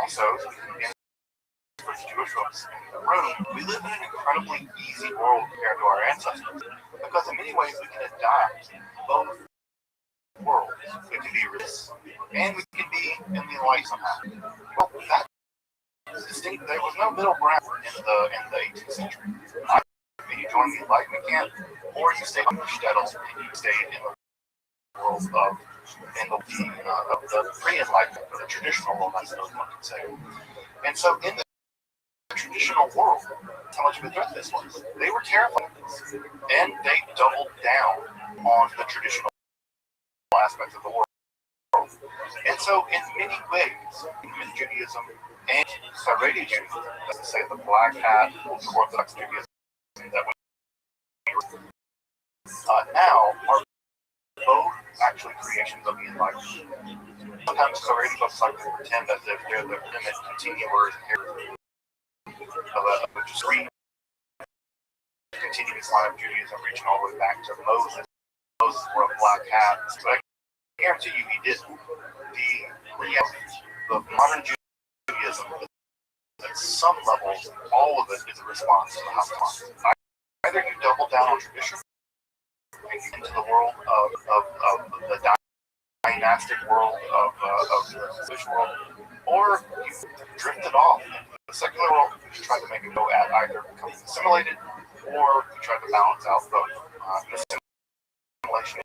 Also, for the Jewish folks in the room, we live in an incredibly easy world compared to our ancestors, because in many ways we can adapt both worlds. We can be religious, and we can be in the light somehow. Well, that is distinct. There was no middle ground in the 18th century. Either you join the Enlightenment camp, or you stay on the shtetl and you stay in the world of the pre-Enlightenment, or the traditional world, I suppose one could say. And so in the traditional world, how much of a threat this was. They were terrified of this, and they doubled down on the traditional aspects of the world. And so in many ways, in Judaism and Haredi Judaism, let's say the black hat, Orthodox Judaism that we now are both actually creations of the Enlightenment. Sometimes Haredi folks like to pretend as if they're the ultimate continuers of a discrete continuous line of Judaism reaching all the way back to Moses. Moses wore a black hat, but I guarantee you he didn't. The reality of modern Judaism is at some level, all of it is a response to the Haskalah. either you double down on tradition into the world of the dynastic world of the Jewish world, or you drifted off into the secular world. You try to make it go at either becoming assimilated, or you try to balance out both. Assimilation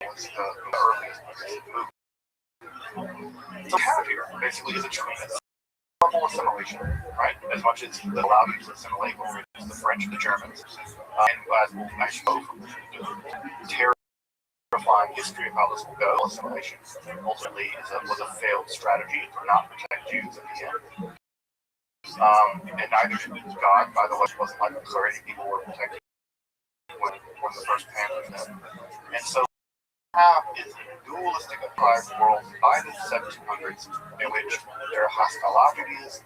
was the earliest movement. So what we have here basically is a tremendous level assimilation, right? As much as they allow you to assimilate, whether it's the French, the Germans, and as we'll actually go from the terrifying history of how this will go, assimilation ultimately was a failed strategy to not protect Jews in the end. And neither did God, by the way, it wasn't like already people were protected when the first Panthers. And so have is a dualistic applied world by the 1700s in which there are Haskalah Jews,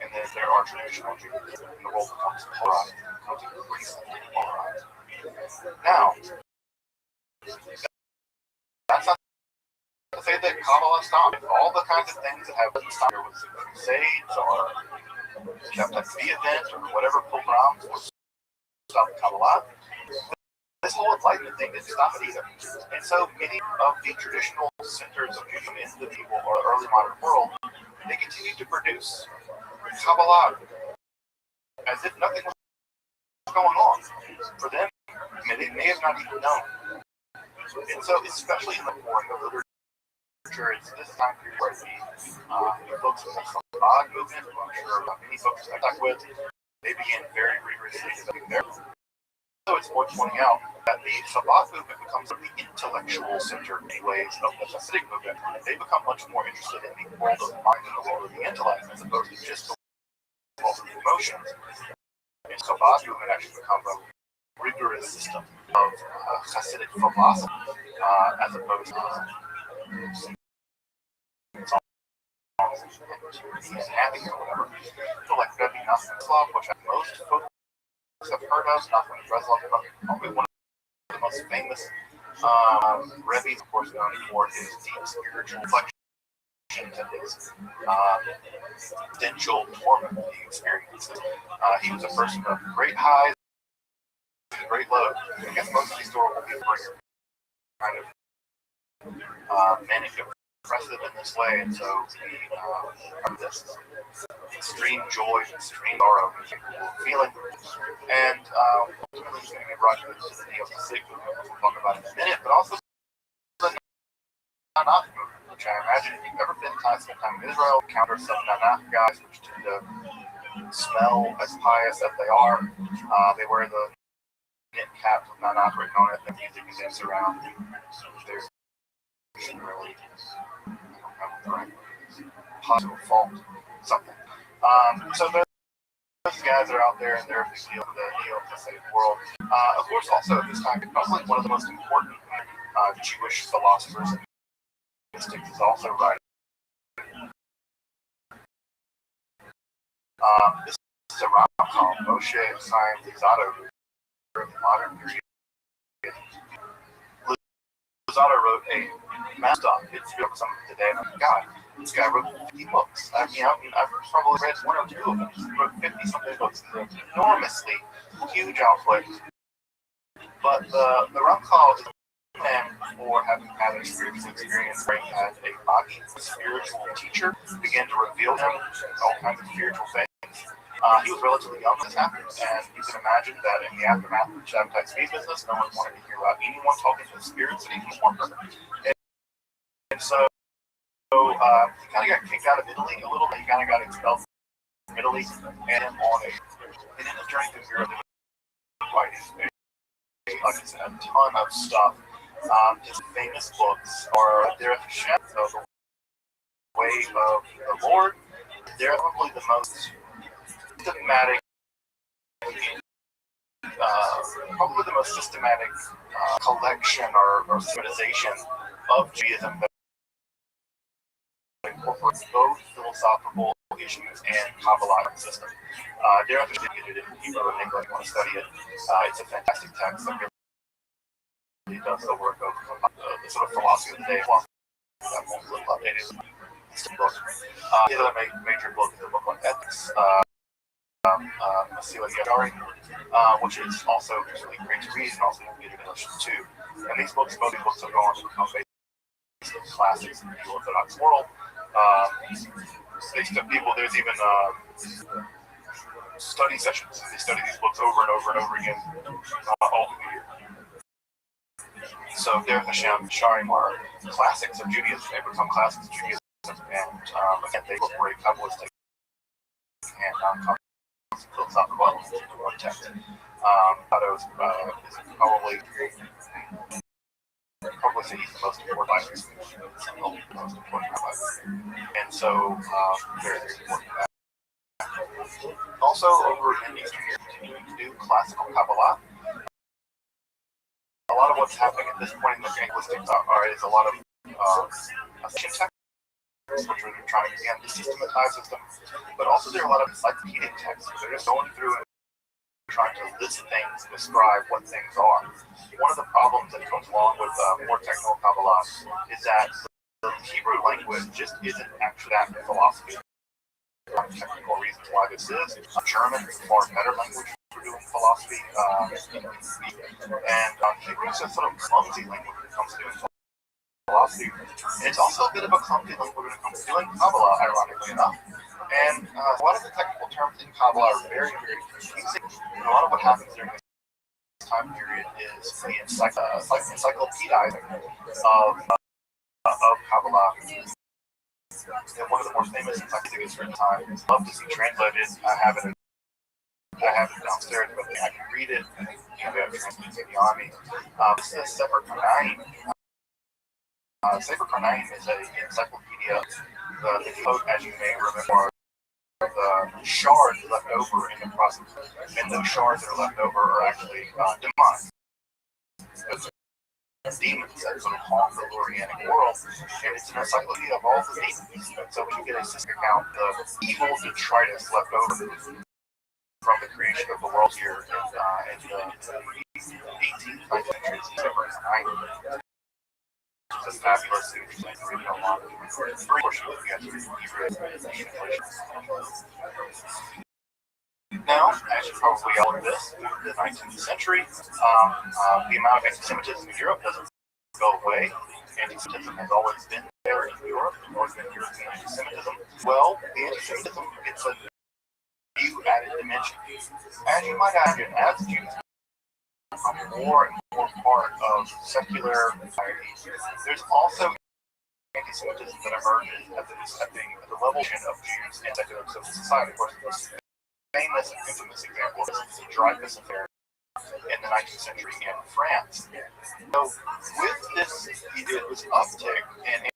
and then there are traditional Jews, and the world becomes polarized, becomes increasingly polarized. Now, that's not to say that Kabbalah stopped. All the kinds of things that have been stopped, there was crusades or the event or whatever pogroms or stop Kabbalah. This whole enlightenment thing didn't stop it either. And so many of the traditional centers of Judaism in the medieval or early modern world, they continued to produce Kabbalah as if nothing was going on. For them, they may have not even known. And so, especially in the pouring of literature, it's this time period where the folks in the Chabad movement, who I'm sure many folks I talk with, they began very rigorously developing their. So it's worth pointing out that the Chabad movement becomes the intellectual center, in many ways, of the Hasidic movement. They become much more interested in the world of the mind and the world of the intellect, as opposed to just the world of the emotions. And Chabad movement actually becomes a rigorous system of Hasidic philosophy, as opposed to having or whatever. So like Rabbi Rothschild, which most folks have heard of, Nachman Breslov, probably one of the most famous Rebbe's, of course, known for his deep spiritual reflections and his existential torment that he experiences. He was a person of great highs and great lows. I guess most of these historical people are kind of manic depressive in this way, and so he had this extreme joy, extreme sorrow, feeling, and ultimately he's going to get brought to the neo-Hasidic movement, which we'll talk about in a minute, but also the Nanach movement, which I imagine if you've ever spent time in Israel, encounter some Nanach guys, which tend to smell as pious as they are. They wear the knit caps with Nanach written on it, the music is danced around. There's really possible fault, something. So those guys are out there and they're a big deal in the neo-Hasidic world. Of course, also at this time, probably one of the most important Jewish philosophers and mystics is also writing. This is a Rambam called Moshe Chaim Luzzatto during the modern period. Luzzatto wrote a master. It's something today, and I'm like, God, this guy wrote 50 books. I've probably read one or two of them. He wrote 50-something books. It's an enormously huge output. But the Ramchal is a man for having had a spiritual experience where he had a body, a spiritual teacher, began to reveal him all kinds of spiritual things. He was relatively young when this happened, and you can imagine that in the aftermath of the Shabbatai Tzvi business, no one wanted to hear about anyone talking to the spirits anymore. And so he kind of got kicked out of Italy a little bit. He kind of got expelled from Italy, and then during the period of like a ton of stuff. His famous books are Derech Hashem, so the Way of the Lord. They're probably the most systematic, collection or systematization of Judaism that incorporates both philosophical issues and Kabbalah system. Derech Hashem, you get it in Hebrew and English, you want to study it. It's a fantastic text that really does the work of the sort of philosophy of the day. That won't look updated. It's a book. The other major book is a book on ethics. Masila Yashari, which is also really great to read and also you can get English too. And these books, both these books have gone to become basically classics in the Orthodox world. There's even study sessions. They study these books over and over and over again all through the year. So Derech Hashem, Sharim are classics of Judaism. They become classics of Judaism, and again, they incorporate Kabbalistic and non-philosophical elements into one text. Plato is probably say he's the most important Bible. It's the most important Bible. And so, very, very important. Also, over in Eastern Europe, continuing to do classical Kabbalah. A lot of what's happening at this point in the linguistics is a lot of assumption texts, which are trying to again systematize them, but also there are a lot of encyclopedic texts. They're just going through and trying to list things, describe what things are. One of the problems that comes along with more technical Kabbalah is that the Hebrew language just isn't actually that philosophy. Technical reasons why this is. German is a far better language for doing philosophy, and Hebrew is a sort of clumsy language when it comes to doing philosophy. And it's also a bit of a clumsy language when it comes to doing Kabbalah, ironically enough. And a lot of the technical terms in Kabbalah are very, very confusing. And a lot of what happens during this time period is the encyclopedizing of Kabbalah. And one of the more famous encyclopedias for the time is love to see translated. I have it downstairs, but I can read it. You know, we have translated in the army. This is Sefer Kanaim. Sefer Kanaim is an encyclopedia. The quote, as you may remember, the shards left over in the process, and those shards that are left over are actually demons. Demons that sort of haunt the Oriental world, and it's an encyclopedia of all the demons. So when you get a system account of evil detritus left over from the creation of the world here in the 18th, 19th centuries, it's a fabulous original model. Now, as you probably all know this, in the 19th century, the amount of anti-Semitism in Europe doesn't go away. Anti-Semitism has always been there in Europe, always been European anti-Semitism. Well, the anti-Semitism gets a new added dimension. As you might imagine, as Jews become more and more part of secular society, there's also anti-Semitism that emerges at the level of Jews and secular society. Of course, the famous and infamous example is the Dreyfus affair in the 19th century in France. So, with this uptick in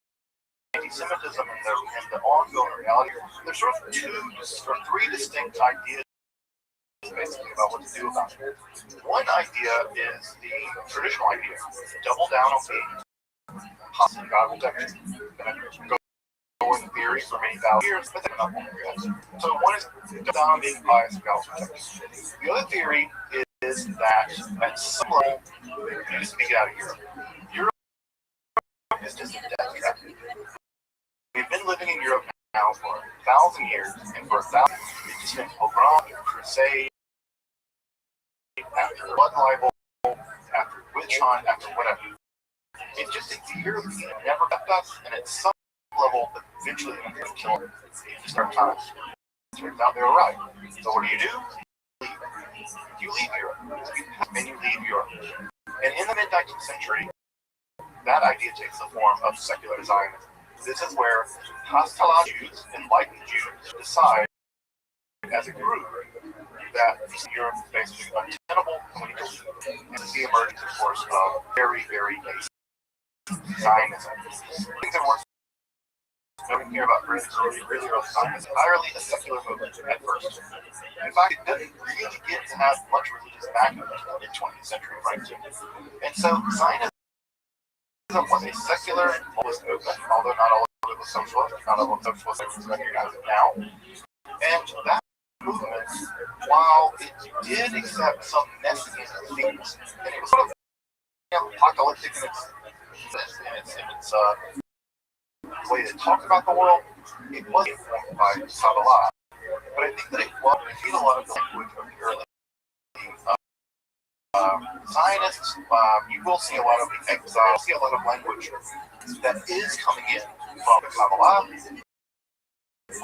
anti-Semitism and the ongoing reality, there's sort of three distinct ideas basically about what to do about it. One idea is the traditional idea: double down on being possible God will protect you. Go in theory for many thousand years, but then not one reaction. So one is double down on being biased, God will protect you. The other theory is that at some level, you just need to get out of Europe. Europe is just a death trap. We've been living in Europe now for 1,000 years, and for 1,000 years, it's just been pogrom, crusade, after blood libel, after witch hunt, after whatever. It's just that the Europeans never left us, and at some level, eventually they're going to kill them. Just start time. Turns out they were right. So what do? You leave Europe. And you leave Europe. And in the mid-19th century, that idea takes the form of secular Zionism. This is where hostile Jews, enlightened Jews, decide as a group that Europe is basically untenable and we need to leave. And this is the emergence, of course, of very, very basic Zionism. Things that work. Nobody care about really early Zionism. Entirely a secular movement at first. In fact, it didn't really get to have much religious backing until the mid-20th century, right? And so Zionism was a secular and populist movement, although not all of it was socialist. Not all of socialist movements recognize it now. And that movement, while it did accept some messianic themes, and it was sort of apocalyptic in its way to talk about the world, it was informed by Kabbalah. But I think that it was a lot of the language of the early Zionists, you will see a lot of exile, see a lot of language that is coming in from the Kabbalah,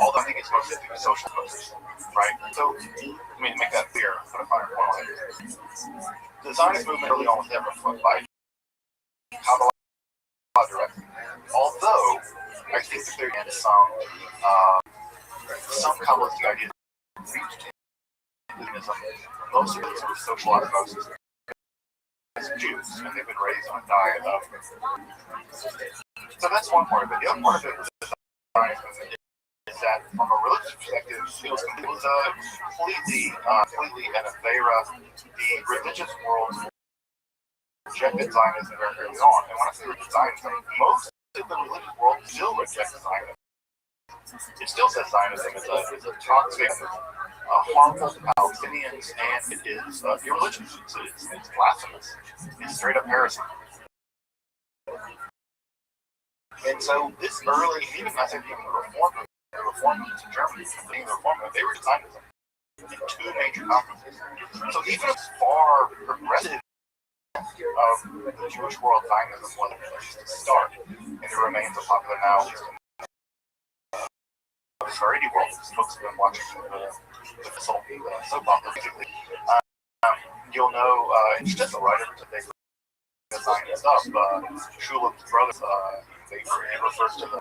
although I think it's mostly through social posts, right? So, let me make that clear, put a finer point on it. The Zionist movement early on was never funded by Kabbalah directly, although I think that there is some Kabbalistic ideas reached Judaism, most of it sort of socialized Moses as Jews, and they've been raised on a diet of. So that's one part of it. The other part of it was is that from a religious perspective, it was completely an Avera. The religious world rejected Zionism very early on. And when I say reject Zionism, most of the religious world still rejects Zionism. It still says Zionism is a toxic, harmful to Palestinians, and it is irreligious. It's blasphemous. It's straight up heresy. And so this early, even I think even the reformers in Germany, they were Zionism in two major conferences. So even as far progressive of the Jewish world, Zionism wasn't to start, and it remains a popular now. For any world, folks have been watching the soap opera. You'll know, it's just a writer today. Zionist stuff. Shulam's brothers, he refers to the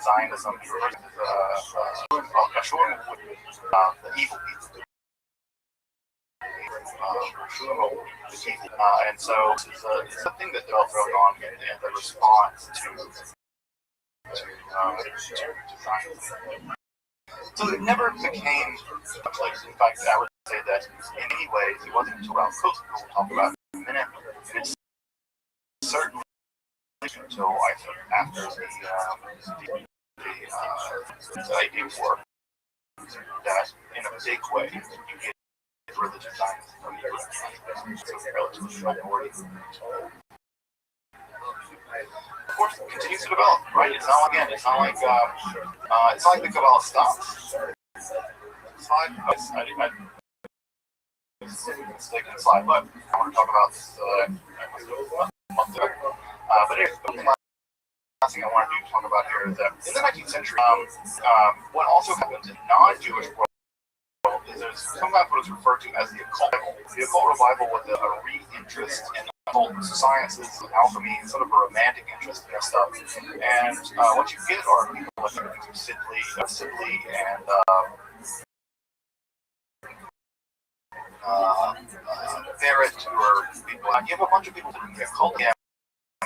Zionism. He refers to Shulam with the evil people. And so it's something that developed early on in the response to Zionism. So it never became much like, in fact, I would say that in many ways it wasn't until around post we'll talk about in a minute, and it's certainly until I think after the idea war that in a big way you get religious Zionism from the US, so relatively minority. Of course, it continues to develop, right? It's not like the Kabbalah stops. Mistake in the slide, but I want to talk about this a month ago. But here's the last thing I want to talk about here is that in the 19th century, what also happened in non-Jewish world is there's sometimes what is referred to as the occult revival. The occult revival was a re-interest in occult sciences, alchemy, and sort of a romantic interest in this stuff. And what you get are people like Sibley and Barrett, who are people. You have a bunch of people in the occult camp,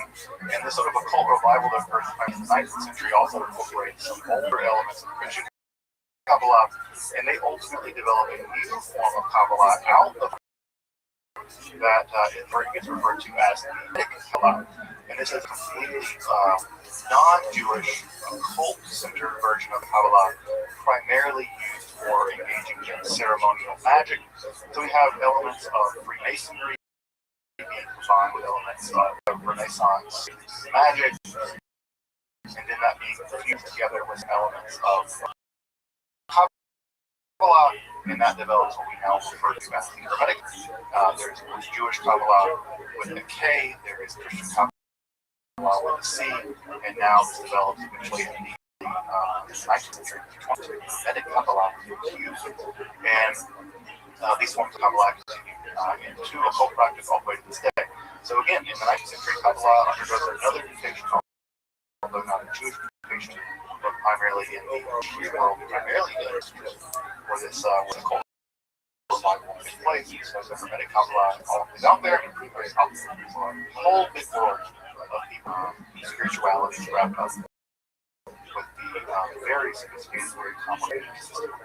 and this sort of occult revival that occurred in the 19th century also incorporates some older elements of Christian Kabbalah, and they ultimately develop a new form of Kabbalah out of that gets referred to as the Kabbalah. And this is a completely non-Jewish, occult-centered version of Kabbalah, primarily used for engaging in ceremonial magic. So we have elements of Freemasonry being combined with elements of Renaissance magic, and then that being fused together with elements of Kabbalah, and that develops what we now refer to as the Hermetic. There's Jewish Kabbalah with a K, there is Christian Kabbalah with a C, and now this develops eventually in the 19th century, 20th century, Hermetic Kabbalah used. And these forms of Kabbalah continue into occult practice all the way to this day. So again, in the 19th century, Kabbalah undergoes another mutation, although not a Jewish mutation, but primarily in the Jewish world, primarily in where this occult revival takes place. So the Hermetic Kabbalah is out there, and there's a whole big world of people, spirituality is wrapped up with the very sophisticated, very complicated system of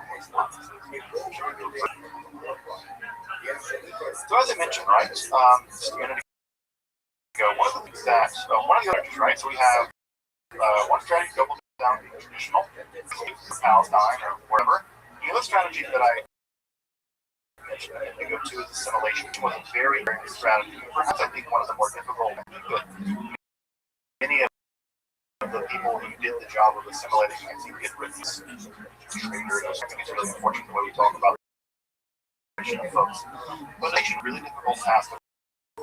So as I mentioned, right, just a minute ago, one of the things that, one of the other right, so we have one strategy doubles down the traditional, Palestine or whatever. The other strategy that I mentioned a minute ago too is assimilation, which was a very, very good strategy. Perhaps I think one of the more difficult, but many of the people who did the job of assimilating, I think, get written. It's really unfortunate the way we talk about of folks. It was a really difficult task of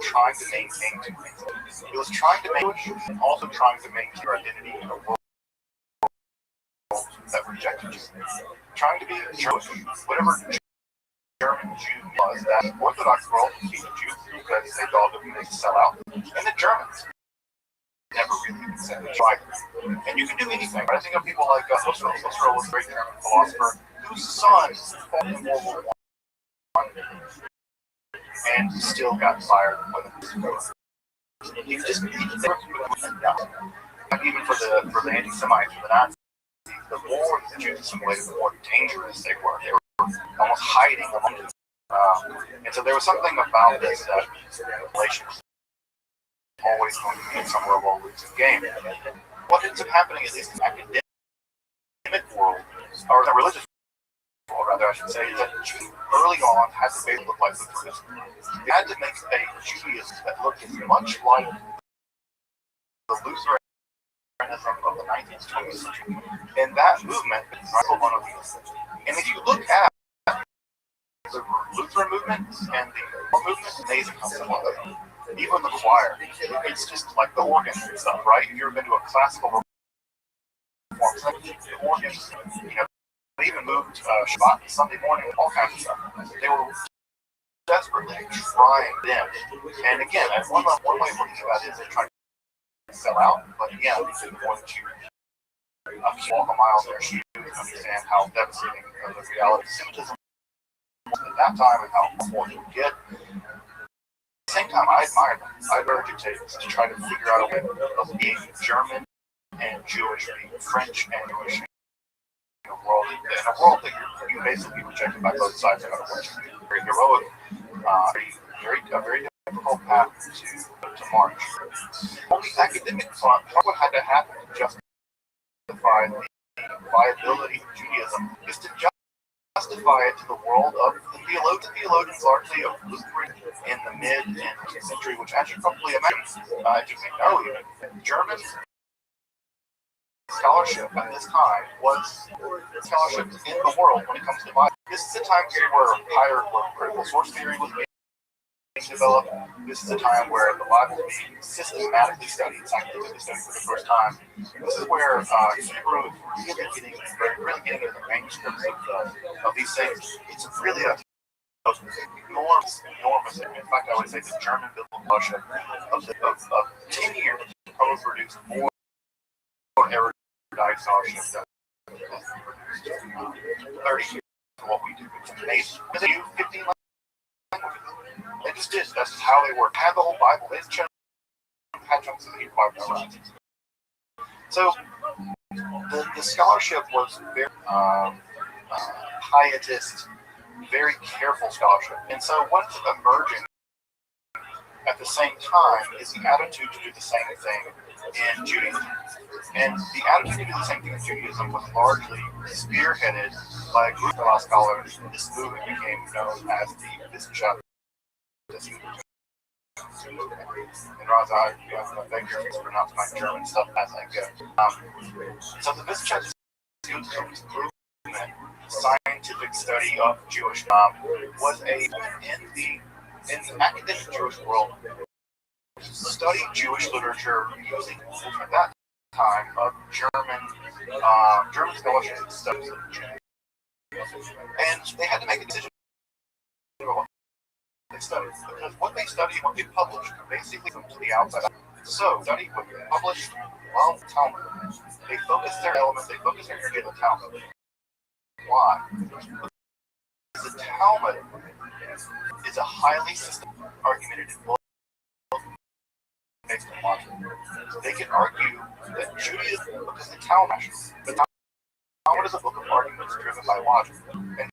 trying to maintain two things. It was trying to make Jewish and also trying to maintain your identity in a world that rejected you. Trying to be Jewish, whatever German Jew was, that Orthodox world hated Jews because they thought that they sell out. And the Germans never really said they tried. And you can do anything. But I think of people like Husserl. Husserl was a great German philosopher whose son fought in World War I and still got fired when the war. He just never could enough. Even for the anti-Semites, for the Nazis, the more the Jews assimilated, the more dangerous they were. They were almost hiding among them. And so there was something about this relations always going to be in some level of losing game. What ends up happening is this academic world, or the religious world rather I should say, is that Jews early on had to make it look like Lutheranism. They had to make a Judaism that looked as much like the Lutheranism of the 19th, 20th century. And that movement is one of these. And if you look at the Lutheran movement and the Reform movement, it's amazing how similar they are. Even the choir, it's just like the organ and stuff, right? If you've ever been to a classical Reform, the organs, they even moved Shabbat Sunday morning, all kinds of stuff. They were desperately trying them. And again, one way of looking at it is they're trying to sell out, but again, they did more than you walk a mile in their shoes and understand how devastating the reality of Semitism was at that time and how important it would get. At the same time, I admire them. I urge you to try to figure out a way of being German and Jewish, being French and Jewish in a world that you're basically rejected by both sides. Very heroic, a very difficult path to march. On the academic front, what had to happen to justify the viability of Judaism is to justify it to the world of the theologians largely of Lutheran in the mid and 19th century, which as you probably imagine, as you may know, even German scholarship at this time was scholarship in the world when it comes to the Bible. This is a time period where critical source theory was being developed. This is a time where the Bible is being systematically studied, scientifically studied for the first time. This is where Hebrew is really getting into the manuscripts of these things. It's really a enormous. In fact, I would say the German biblical scholarship of 10 years probably produced more erudite scholarship than 30 years of what we do. It's amazing. Because they use 15 languages. They just did. That's just how they work. Had the whole Bible. They just had chunks of the Hebrew Bible. So the scholarship was very pietist, very careful scholarship. And so what's emerging at the same time is the attitude to do the same thing in Judaism. And the attitude to do the same thing in Judaism was largely spearheaded by a group of scholars. This movement became known as the Wissenschaft. And Roz, I beg your pronounce my German stuff as I go. So the Wissenschaft movement, scientific study of Jewish was in the academic Jewish world, studied Jewish literature using at that time of German scholarship and studies of Judaism. And they had to make a decision about what they studied, because what they studied and what they published basically from the outside. So, study what they published, well, Talmud. They focused their elements, they focused their energy on the Talmud. Why? Because the Talmud is a highly systematic, argumentative book based on logic. They can argue that Judaism, because the Talmud is a book of arguments driven by logic, and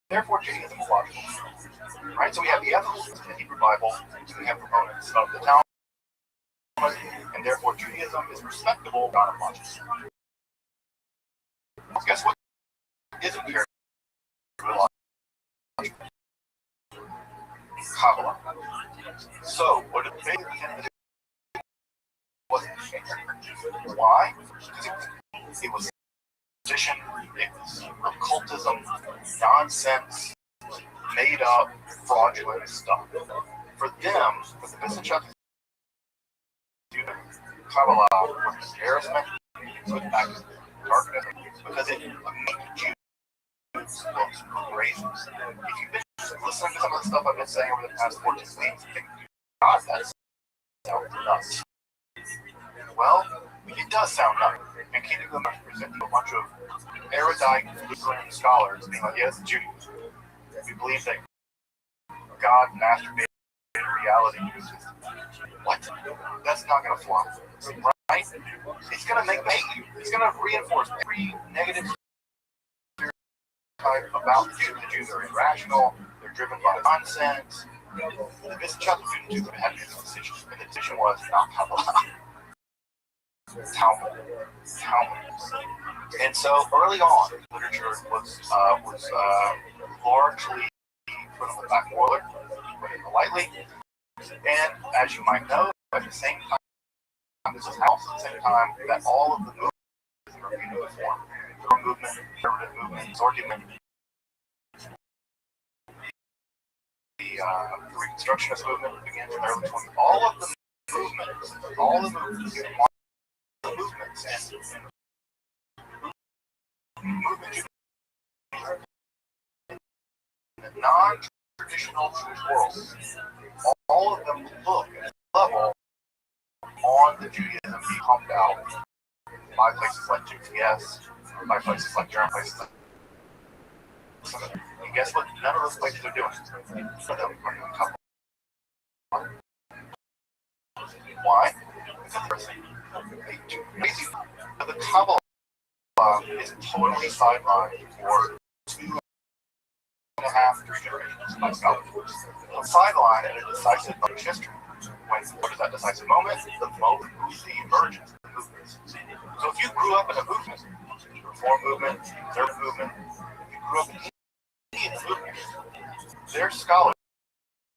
therefore Judaism is logical. Right? So we have the ethicists in the Hebrew Bible, we have proponents of the Talmud, and therefore Judaism is respectable God of logic. Guess what isn't here? Kabbalah. So, what did they do? Why? Because it was tradition, it was occultism, nonsense, made up. fraudulent stuff. For them, with the Wissenschaft Kabbalah was embarrassment, put back darkness, because it made Jews look crazy. If you've been listening to some of the stuff I've been saying over the past 14 weeks, you think, God, that sounds nuts. Well, it does sound nuts. And King of Glimmer presenting a bunch of erudite Lutheran scholars being like, yes, Judaism. We believe that God masturbated in reality. What? That's not going to fly. Right? It's going to make you. It's going to reinforce every negative stereotype about the Jews. The Jews are irrational. They're driven by nonsense. The Wissenschaft students had this decision, and the decision was not Kabbalah. Talmud. And so early on, literature was largely put on the back burner, put it politely. And as you might know, at the same time, this is also at the same time that all of the movements are being reformed. The movement, the conservative movement, the argument, the Reconstructionist movement began in the early 20s. All of the movements, and the non-traditional Jewish world, all of them look at the level on the Judaism being pumped out by places like GPS, by places like German places like and guess what? None of those places are doing. None of them are doing Kabbalah. Why? Because they do crazy. The Kabbalah is totally sidelined for 2.5, 3 generations by scholars. The sideline at a decisive moment in history. What is that decisive moment? The moment the emergence of the movements. So if you grew up in a movement, the Reform movement, the Conservative movement, if you grew up in any movement, their scholars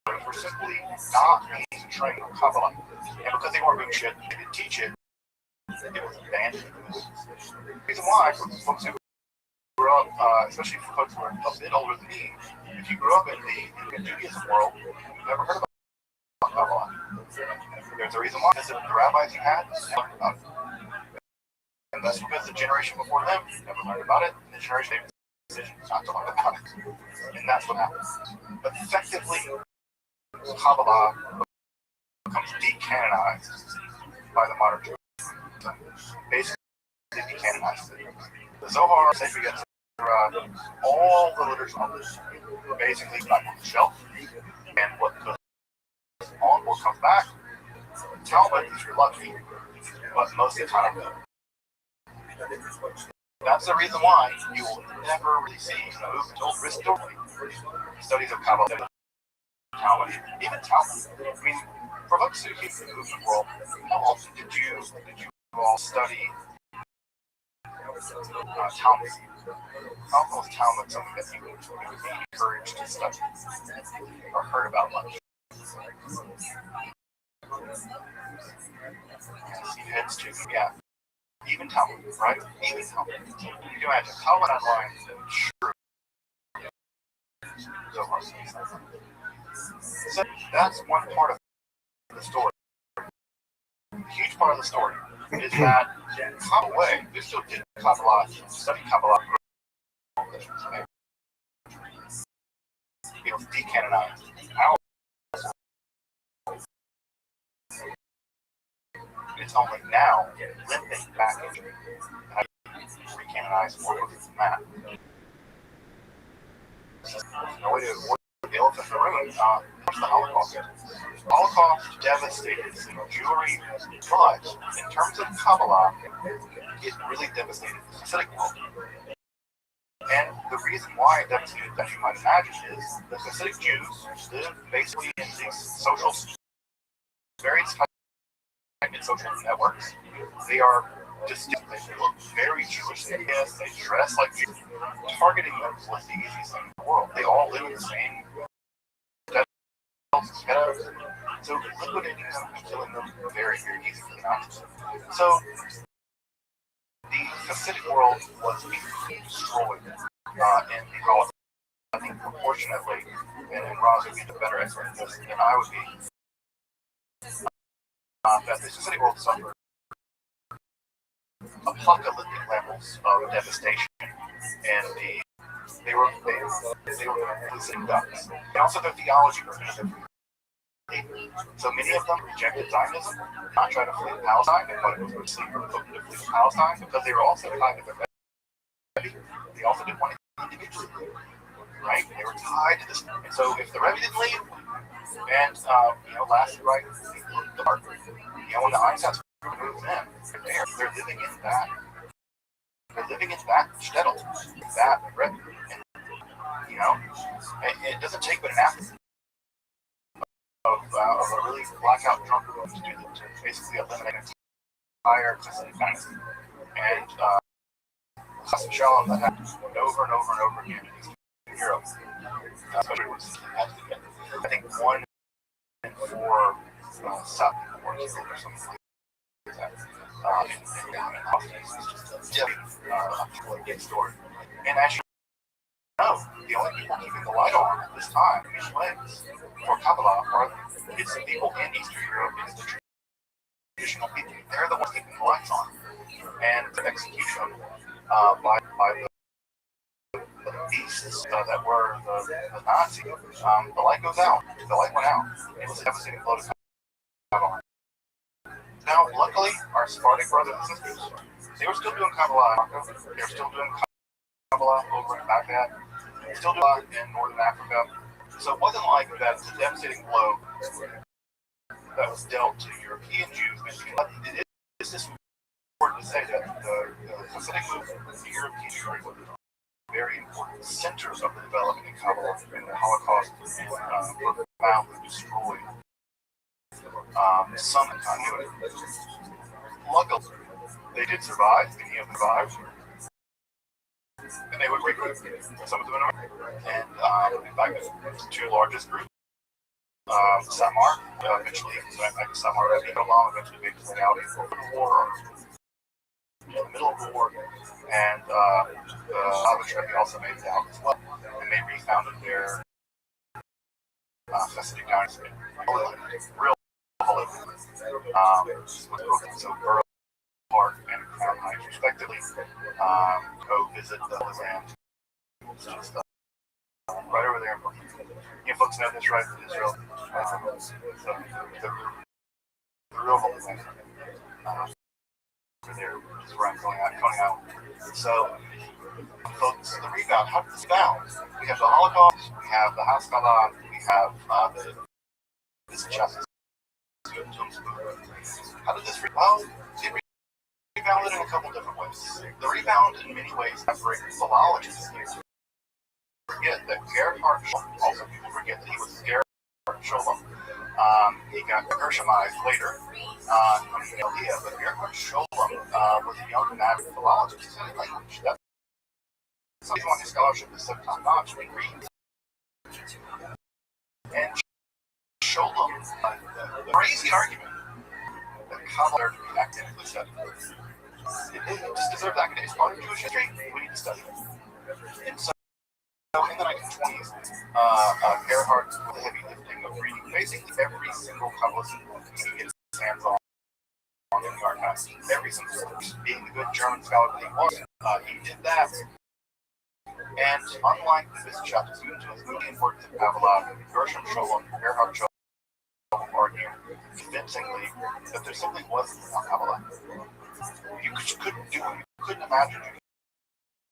were simply not being trained on Kabbalah. And because they weren't doing shit, they didn't teach it, it was abandoned. The reason why, for folks who grew up, especially for folks who are a bit older than me, if you grew up in the Judaism world, you've never heard about Kabbalah. There's a reason why. Because the rabbis you had learned about it. And that's because the generation before them never learned about it, and the generation they decision not to learn about it. And that's what happens. But effectively, Kabbalah becomes decanonized by the modern Jews. Basically, decanonized. The Zohar, Sefer Yetzirah, all the literature on this basically back on the shelf. And what goes on, what comes back, Talmud, if you're lucky, but most of the time, that's the reason why you will never really see studies of Kabbalah, Talmud, even Talmud. I mean, for folks who keep the movement world, how often did you all study Talmud? How often was Talmud something that you would be encouraged to study or heard about much? Heads to, yeah. Even Talmud, right? Even Talmud. You can imagine Talmud online is true. So that's one part of the story. A huge part of the story is that Kabbalah way, we still did Kabbalah, study Kabbalah. It was decanonized. It's only now limping back into recanonized more books than that. No way to avoid the elephant in the room. What's the Holocaust? The Holocaust devastated Jewry, but in terms of Kabbalah, it really devastated the Hasidic world. And the reason why it devastated, as you might imagine, is the Hasidic Jews live basically in these social, various types of social networks. They are distinct. They look very Jewish. They dress like Jews. Targeting them was the easiest thing in the world. They all live in the same ghettos. So liquidating them and killing them very, very easy for the Nazis. So the Hasidic world was destroyed in the Holocaust. I think proportionately, and Roz would be the better expert in this than I would be, that the Cincinnati world suffered apocalyptic levels of devastation, and they were losing ducks. And also their theology was so many of them rejected Zionism, not trying to flee Palestine, and what it was mostly to flee Palestine, because they were also tied to their Rebbe. They also didn't want to individually leave, right? They were tied to this. And so if the Rebbe didn't leave, and lasted right, the mark, when the Einsteins removed them, they're living in that. They're living in that shtetl, that Rebbe. And it doesn't take but an act of a really blackout drunk to basically eliminate an entire Hasidic dynasty. And Chas v'shalom, that happens over and over and over again in Europe, especially with I think 1 in 4 South or something like that. In hospitals, it's just a big story. And actually, no, the only people keeping the light on at this time, Michelins, for Kabbalah, are it's the people in Eastern Europe, it's the traditional people. They're the ones keeping the lights on. And the execution by the beasts that were the Nazis, the light goes out. The light went out. It was a devastating blow to Kabbalah. Now, luckily, our Sephardic brothers and sisters, they were still doing Kabbalah in Morocco. They were still doing Kabbalah over in Baghdad. They still doing it in Northern Africa. So it wasn't like that was a devastating blow that was dealt to European Jews. It is just important to say that the Hasidic movement, the European Jews, were very important centers of the development in Kabbalah, and the Holocaust were profoundly destroyed. Some continuity. Luckily, they did survive. Many of them survived. And they would regroup. Some of them in America. And in fact, the 2 largest groups, Samar, eventually, Samar eventually made his way out over the war, in the middle of the war, and Rabbi also made it out as well. And they refounded their Hasidic dynasty. Real so Burl Park and Crown Heights, respectively, go visit the land. Just right over there in Brooklyn. You folks know this, right? In Israel, the real holy land over there is where I'm going out. So, folks, the rebound. How did this rebound? We have the Holocaust, we have the Haskalah, we have this justice. How did this rebound? It rebounded in a couple different ways. The rebound, in many ways, separates philologists here. Forget that Gerhard Scholem, also people forget that he was Gerhard Scholem. He got Gershomized later, from the idea, but Gerhard Scholem was a young avid philologist. He studied language. That's why his scholarship is so top-notch. We read. And Scholem, the crazy argument that Kabbalah to be academically studied. It just deserves academic. It's part of Jewish history. We need to study it. And so in the 1920s, Gerhard did the heavy lifting of reading basically every single Kabbalist book he could get his hands on in the archives. Every single book. Being the good German scholar that he was, he did that. And unlike the Wissenschaft students who was really important to Kabbalah, Gershom Scholem, Gerhard Scholem, argue convincingly that there simply wasn't enough Kabbalah. You couldn't do it. You couldn't imagine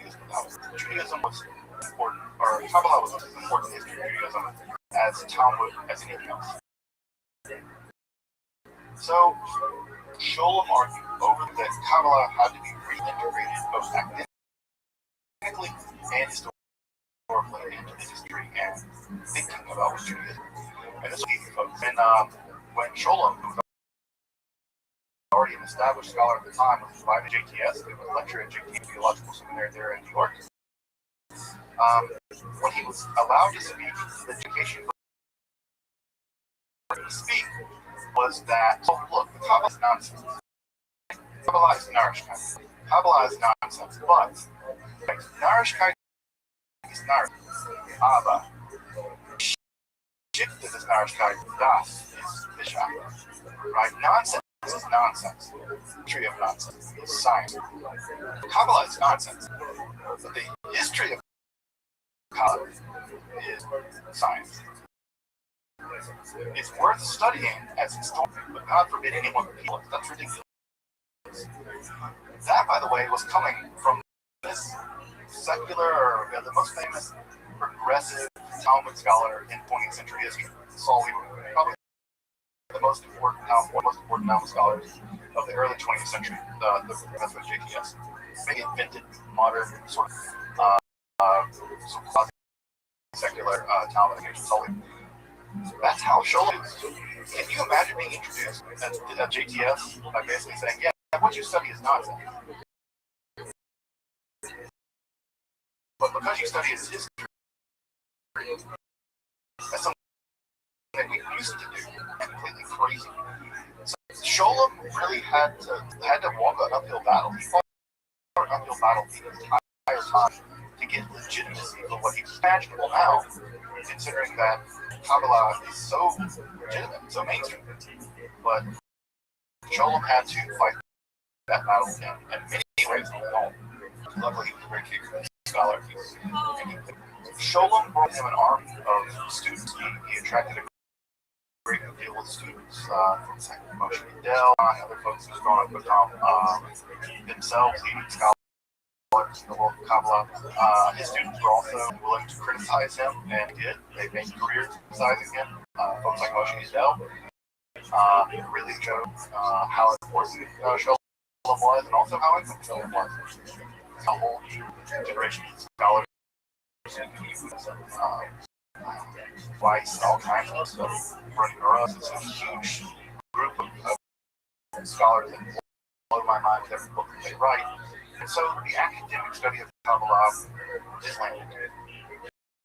Judaism without it. Judaism was important, or Kabbalah was as important in history of Judaism as Talmud, as anything else. So, Scholem argued over that Kabbalah had to be reintegrated both academically and historically into the history and thinking about what Judaism. And this was easy, folks. And when Scholem, who was already an established scholar at the time, was invited to JTS, he was a lecturer at JTS Theological Seminary there in New York. When he was allowed to speak, the education for him to speak was that, oh, look, the Kabbalah is nonsense. Kabbalah is Narishkeit. Kabbalah is nonsense, but Narishkeit ist Narsch, aber shifted is Narschkeit, das ist Wissenschaft. Right? Nonsense is nonsense. History of nonsense is science. Kabbalah is nonsense. But the history of Kabbalah is science. It's worth studying as historian, but God forbid anyone repeal it. That's ridiculous. That, by the way, was coming from this secular, or the most famous progressive Talmud scholar in 20th century history, Saul Lieberman, probably the most important Talmud scholars of the early 20th century, the professor of JTS. They invented modern sort of secular Talmud education. Saul Lieberman. That's how Sholem is. Can you imagine being introduced at JTS by basically saying, yeah, what you study is nonsense. But because you study his history, that's something that we used to do, completely crazy. So Sholem really had to walk an uphill battle. He fought an uphill battle the entire time to get legitimacy for what he was imaginable now, considering that Kabbalah is so legitimate, so mainstream. But Sholem had to fight that battle in many ways on his own. Luckily, he was a very capable scholar. Sholem brought him an army of students. He attracted a great deal of students from Moshe Dell and other folks who's grown up with themselves leading scholars in the world of Kabbalah. His students were also willing to criticize him, and did. They made careers criticizing him. Folks like Moshe Dell really showed how important Sholem was, and also how influential Sholem was. A whole generation of scholars Weiss, all kinds of stuff running around. It's a huge group of scholars that blow my mind with every book that they write. And so the academic study of Kabbalah is landed.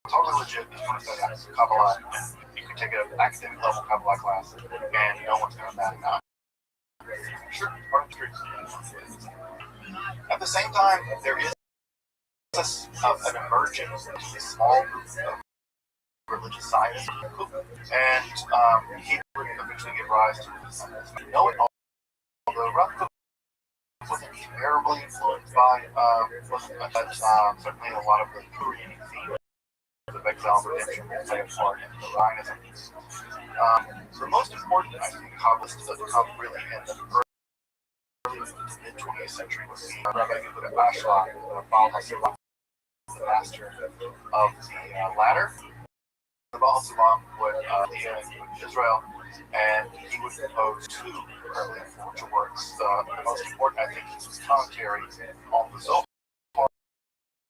Totally legit if you want to study Kabbalah. You can take an academic level Kabbalah class, and no one's going to bat an eye. Sure, part of the truth. At the same time, there is an emergence of a small group of religious scientists, and he would eventually give rise to this. Although Rothschild wasn't terribly influenced by, certainly a lot of the Korean themes of exile and redemption will play a part in the Zionism. The most important, I think, Kabbalists that come really in the early mid-20th century was the Rabbi Rothschild, the master of the latter. The Baal Salam would lead in Israel, and he would compose two early influential works. The most important, I think, is his commentary on the Zohar.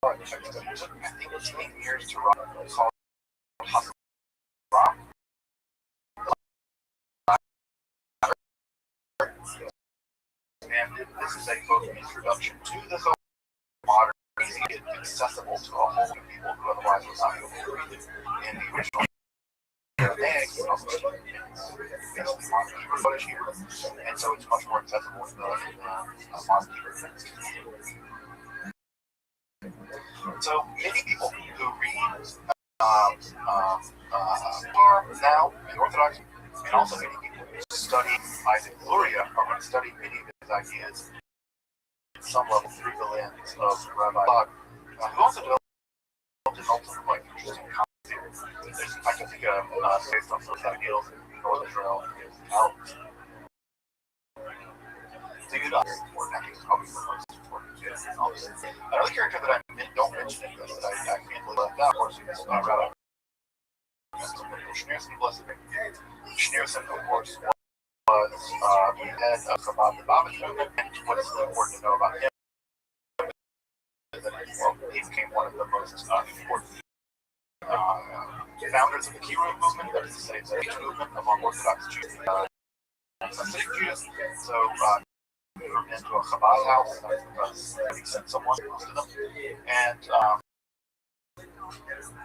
I think it's 8 years to write, called Hasaram. And this is a book introduction to the Zohar, modern, easy, accessible to a whole lot of people who otherwise would not be able to read it in the original. And so it's much more accessible to the modern Hebrew. So many people who read are now in Orthodox, and also many people who study Isaac Luria are going to study many of his ideas at some level through the lens of Rabbi Rothschild, who also developed an ultimate like interesting concept. I can think of based on some ideals in North Israel and Alps. So you know, I think it's probably the most important. Another character that I don't mention in this that I can't believe left out, of course, is Rabbi Schneerson, of course, was the head of Chabad the Babin movement, and what is important to know about him is that he became one of the most important founders of the Kiruv movement, that is to say, the H movement among Orthodox Jews, Hasidic Jews. So we were into a Chabad house because he sent someone to them, and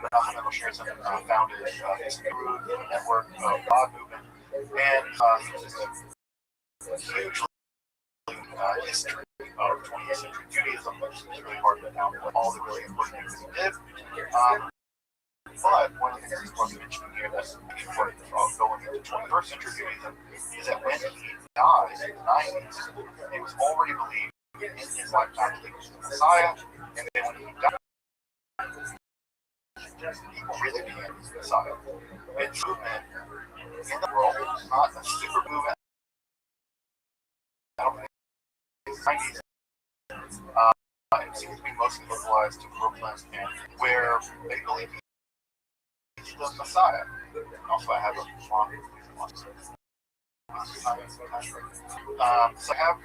Menachem Schneerson founded this Kiruv network of Chabad movement, and he was just a huge history of 20th century Judaism. It's really hard to downplay all the really important things he did. But one of the things that's worth mentioning here that's important going into 21st century Judaism is that when he died in the 90s, it was already believed in his lifetime that he was the Messiah, and then when he died, people really became his Messiah. It's movement in the world, it's not a super movement. I don't think it's 90s. It seems to be mostly localized to Brooklyn, and where they believe he's the Messiah. Also, I have a long so I have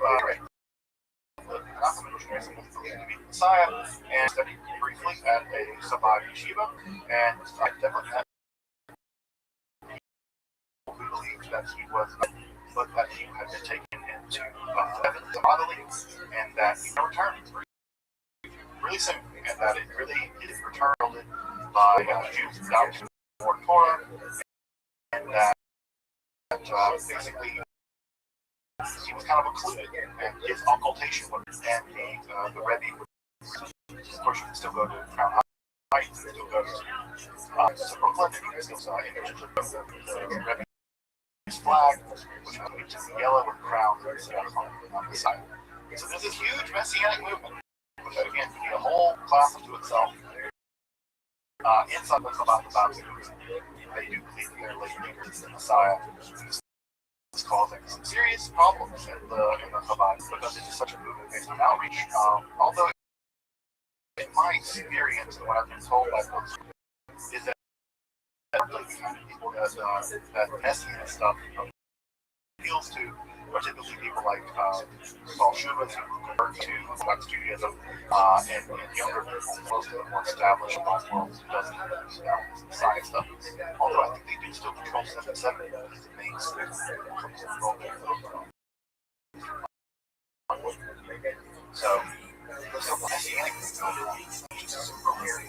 the Muslim was believed to be the Messiah, and studied briefly at a Chabad yeshiva, and I definitely met people who believed that he was, but that he had been taken into heaven bodily, and that he returned really soon, and that it really is returned by Jews without more Torah, and that basically he was kind of occluded, and his occultation was, and the Rebbe would, of course, you can still go to Crown Heights, you can still go to Brooklyn, and you can still images of the Rebbe's flag, which is yellow with crown on the side. So there's this huge messianic movement, which again could be a whole class unto itself. Inside what's about the Bible, they do believe that their late figure is the Messiah. It's causing some serious problems in the Chabad because it is such a movement based on outreach. Although, in my experience, and what I've been told by folks, is that the kind of people that messianic stuff appeals to are typically people like Paul Shubas, who convert to Orthodox Judaism, and younger people, most of them more established in most worlds who doesn't science stuff. Although I think they do still control 770 as the main state. So, there's some messianic which is super weird.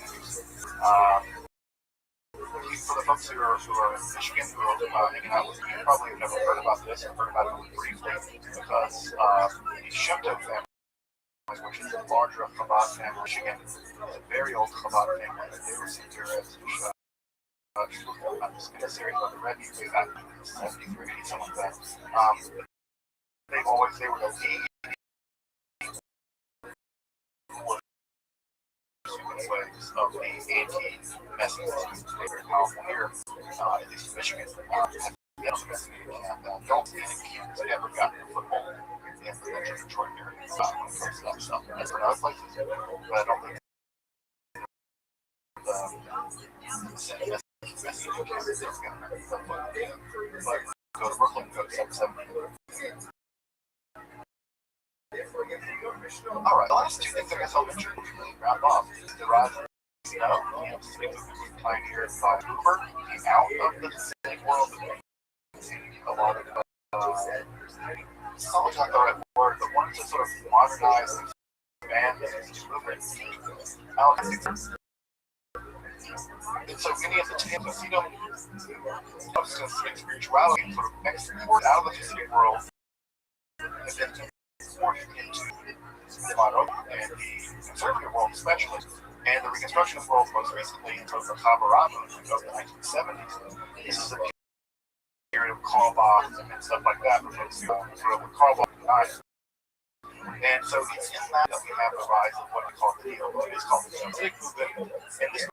For the folks who are in Michigan who are hanging out with me, you probably have never heard about this or heard about it only briefly because the Shinto family, which is a larger Chabad family in Michigan, is a very old Chabad family. They were seen here as in a series of the Rebbe way back in the 70s or 80s, something like that. They were the lead ways of the anti-messianism very powerful here, at least in Michigan. Don't think Kansas ever got a football in the Detroit area when it comes to that stuff. As for other places, but I don't think the messianic Kansas is going to have a football. But go to Brooklyn, go to 770. Alright, the last two things I guess I'll mention before we wrap up is the rise of pioneered by Uber came out of the Pacific world. A lot of it's not like the right word, but wanted to sort of modernize and expand this movement. And so many of the tales of freedom of spirituality and sort of export out of the Pacific world and then imported into the modern and the conservative world especially, and the Reconstructionist world most recently into the Kabbalah movement of the 1970s. This is a period of callbacks and stuff like that, for folks who sort of callback diet. And so it's in that we have the rise of what we call the Neolithic movement, and this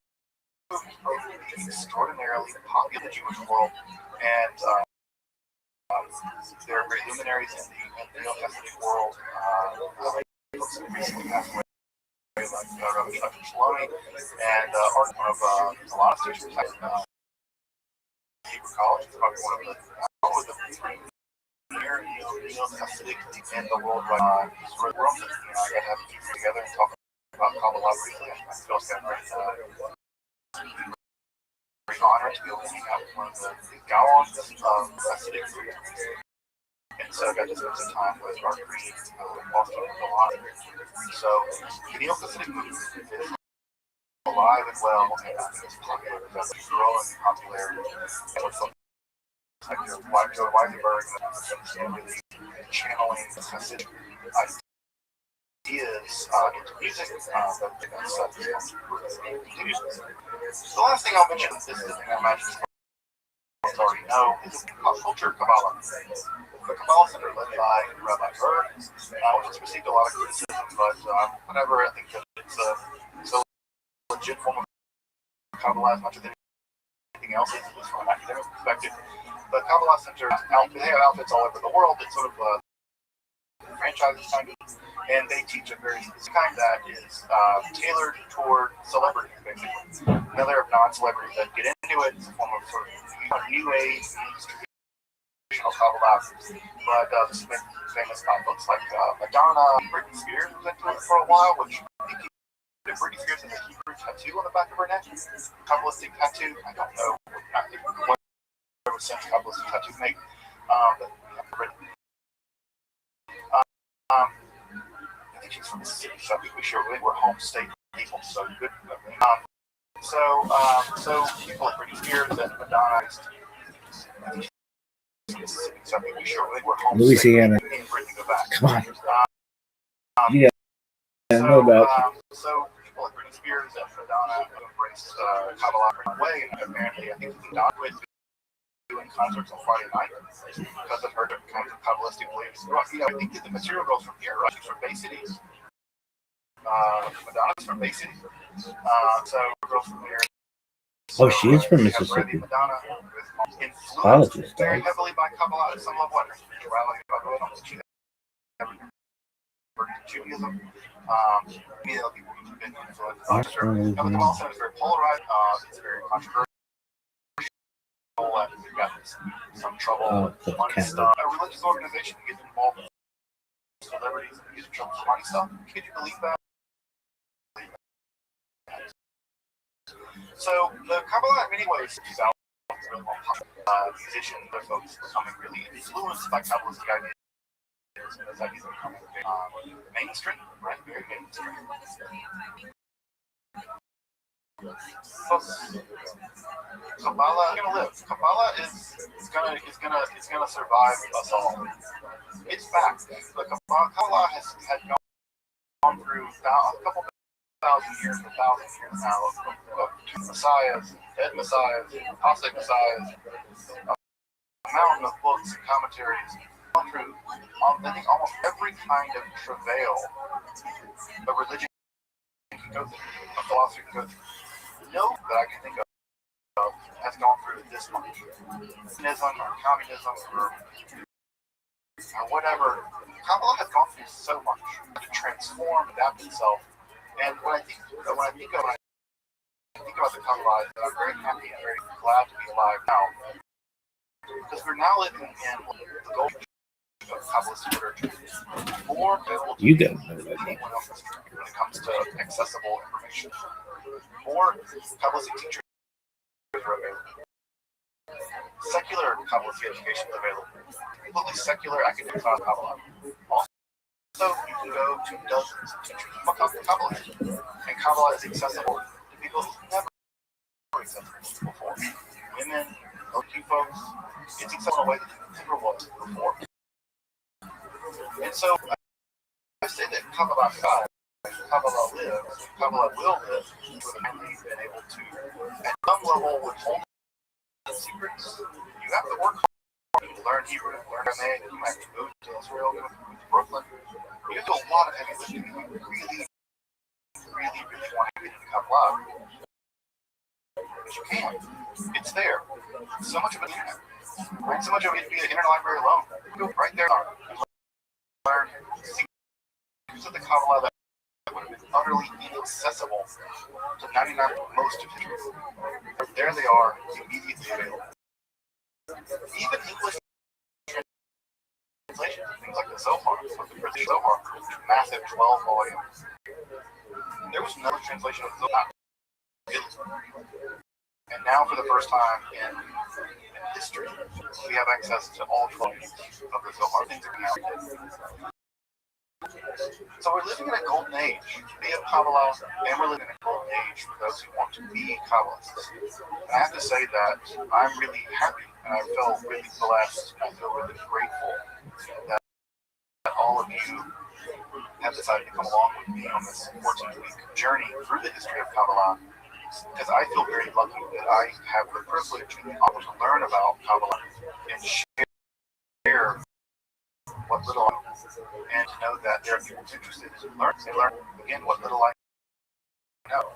movement is extraordinarily popular in the Jewish world, and there are great luminaries in the Neolithic world. Recently passed away, like Rabbi Rothschild, and one of a lot of students at Hebrew College. It's probably one of the premier Neo-Hasidic in the world right now. I got to have people together and talk about Kabbalah briefly. I feel it's kind of great honor to be able to hang out with one of the Gaons of Hasidic group. And so I got to spend some time with our Green, Boston, and Milan. So the Neo-Hasidic movement is alive and well, and it's popular. It's growing in popularity. And what's like your Joe Weisenberg and really channeling Hasidic ideas into music that they're going to continue. The last thing I'll mention, this is the thing I imagine most already know, is culture Kabbalah. The Kabbalah Center led by Rabbi Rothschild, which has received a lot of criticism, but whatever, I think that it's a legit form of Kabbalah as much as anything else, at least from an academic perspective. The Kabbalah Center, they have outfits all over the world. It's sort of franchises kind of, and they teach a very specific kind that is tailored toward celebrities, basically. Another of non-celebrities that get into it is a form of sort of new age traditional Kabbalah, but there's been famous folks like Madonna, Britney Spears was into it for a while, which Britney Spears has a Hebrew tattoo on the back of her neck, Kabbalistic tattoo. I don't know what sense Kabbalistic tattoos make, but I think she's from the city, so I think we sure we're home state people, so good. So people like Britney Spears and Madonna, so I think we sure we're home Louisiana. State, Come on. Yeah, I know about. So people like Britney Spears and Madonna embraced Kabbalah way, and apparently I think Madonna was doing concerts on Friday night because of her kinds of Kabbalistic beliefs. I think that the material goes from here, right? She's from Bay City. Madonna's from Bay City. So it goes from here. So, she is from Mississippi. Madonna was influenced very dog. heavily by Kabbalah, some of what Judaism. People who've been influenced. The Kabbalah Center is very polarized. It's very controversial. We've got some trouble with money stuff. A religious organization gets involved with celebrities and gets in trouble with money stuff. Could you believe that? So the Kabbalah, in many ways, is out. Musicians, other folks becoming really influenced by Kabbalistic ideas. And those ideas are becoming mainstream, right? Very mainstream. Kabbalah is gonna live. Kabbalah is gonna survive us all. It's back. The Kabbalah had gone through a couple thousand years now of messiahs, dead messiahs, apostate messiahs, a mountain of books and commentaries. Gone through, I think, almost every kind of travail a religion can go through, a philosophy can go through. No, that I can think of has gone through this much. Communism or communism or whatever. Kabbalah has gone through so much to transform, adapt itself. And when I think about the Kabbalah, I'm very happy and very glad to be alive now. Because we're now living in the golden age of Kabbalistic literature. More available to anyone else when it comes to accessible information. More Kabbalistic teachers are available. Secular Kabbalistic education is available. Completely secular academic Kabbalah. Also, you can go to dozens of teachers about Kabbalah. And Kabbalah is accessible to people who've never accessible before. Women, LGBT folks, it's accessible in a way that it never was before. And so, I say that Kabbalah dies. Kabbalah lives, Kabbalah will live, for the family been able to, at some level, withhold the secrets. You have to work hard to learn Hebrew, learn Aramaic, you have to move to Israel, move to Brooklyn. You have to do a lot of heavy lifting if you really want to get into Kabbalah. But you can. It's there. So much of it is right? So much of it is via the interlibrary alone. You go right there and learn secrets of the Kabbalah that would have been utterly inaccessible to 99% most of people. There they are, immediately available. Even English translations of things like the Zohar, massive 12 volumes. There was no translation of the Zohar. And now, for the first time in history, we have access to all 12 of the Zohar things that we have. So we're living in a golden age. We have Kabbalah, and we're living in a golden age for those who want to be Kabbalists. And I have to say that I'm really happy, and I feel really blessed, and I feel really grateful that all of you have the decided to come along with me on this 14-week journey through the history of Kabbalah because I feel very lucky that I have the privilege and the honor to learn about Kabbalah and share what little I know, and to know that there are people interested in learning and learn again what little I know.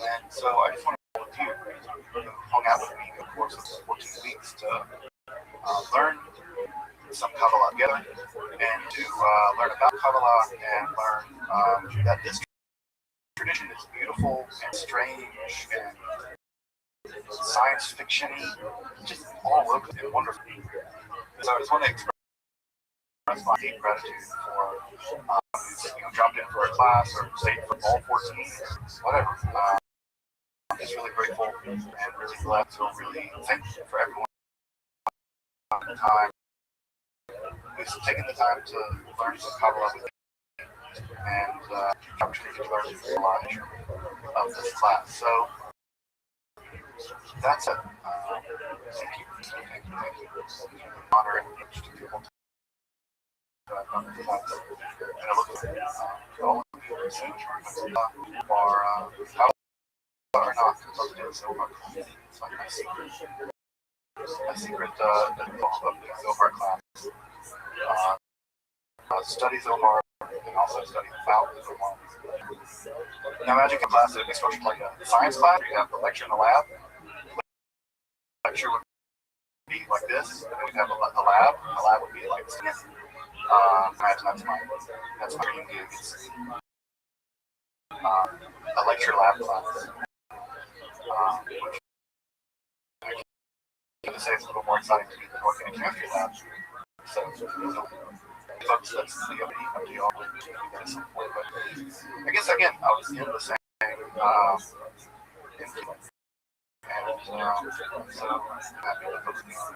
And so I just want to with you who hung out with me over the course of 14 weeks to learn some Kabbalah together and to learn about Kabbalah and learn that this tradition is beautiful and strange and science fiction-y, just all over and wonderful. So I just want to express my deep gratitude for dropped in for a class or stayed for all 14, whatever. I'm just really grateful and really glad. So really thankful for everyone time who's taken the time to learn some Kabbalah with me and opportunity to learn a lot of this class. So that's it. Thank you. Honor and to people to come to that. And I look at all of you are Kabbalah or not. It's like my secret. Zohar class. Study Zohar and also study about Zohar. Now imagine a class that is structured like a science class where you have the lecture in the lab. The lecture would be like this, and then we'd have a lab. The lab would be like this. Imagine that's my dream gig. It's a lecture lab class. Which I can say it's a little more exciting to me than working in a chemistry lab. So folks, that's the opening of the offer at some point. But I guess again, I was in the same influence. And so I'm happy to folks being on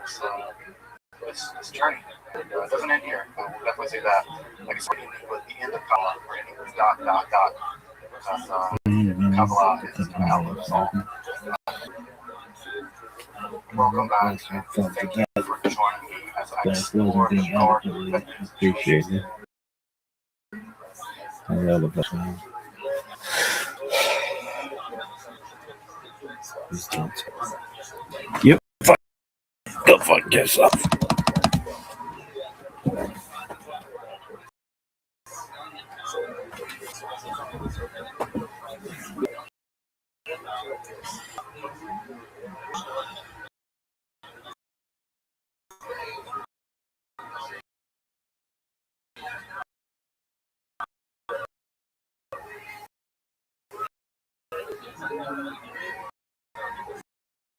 this journey. And it doesn't end here. I will definitely say that. Like I said, ending with the end of Kabbalah, or ending with ... Because Kabbalah is kind of outlook song. Welcome back. Thank you for joining me as I explore the garden. Appreciated. I love it. Yep. Go fuck yourself.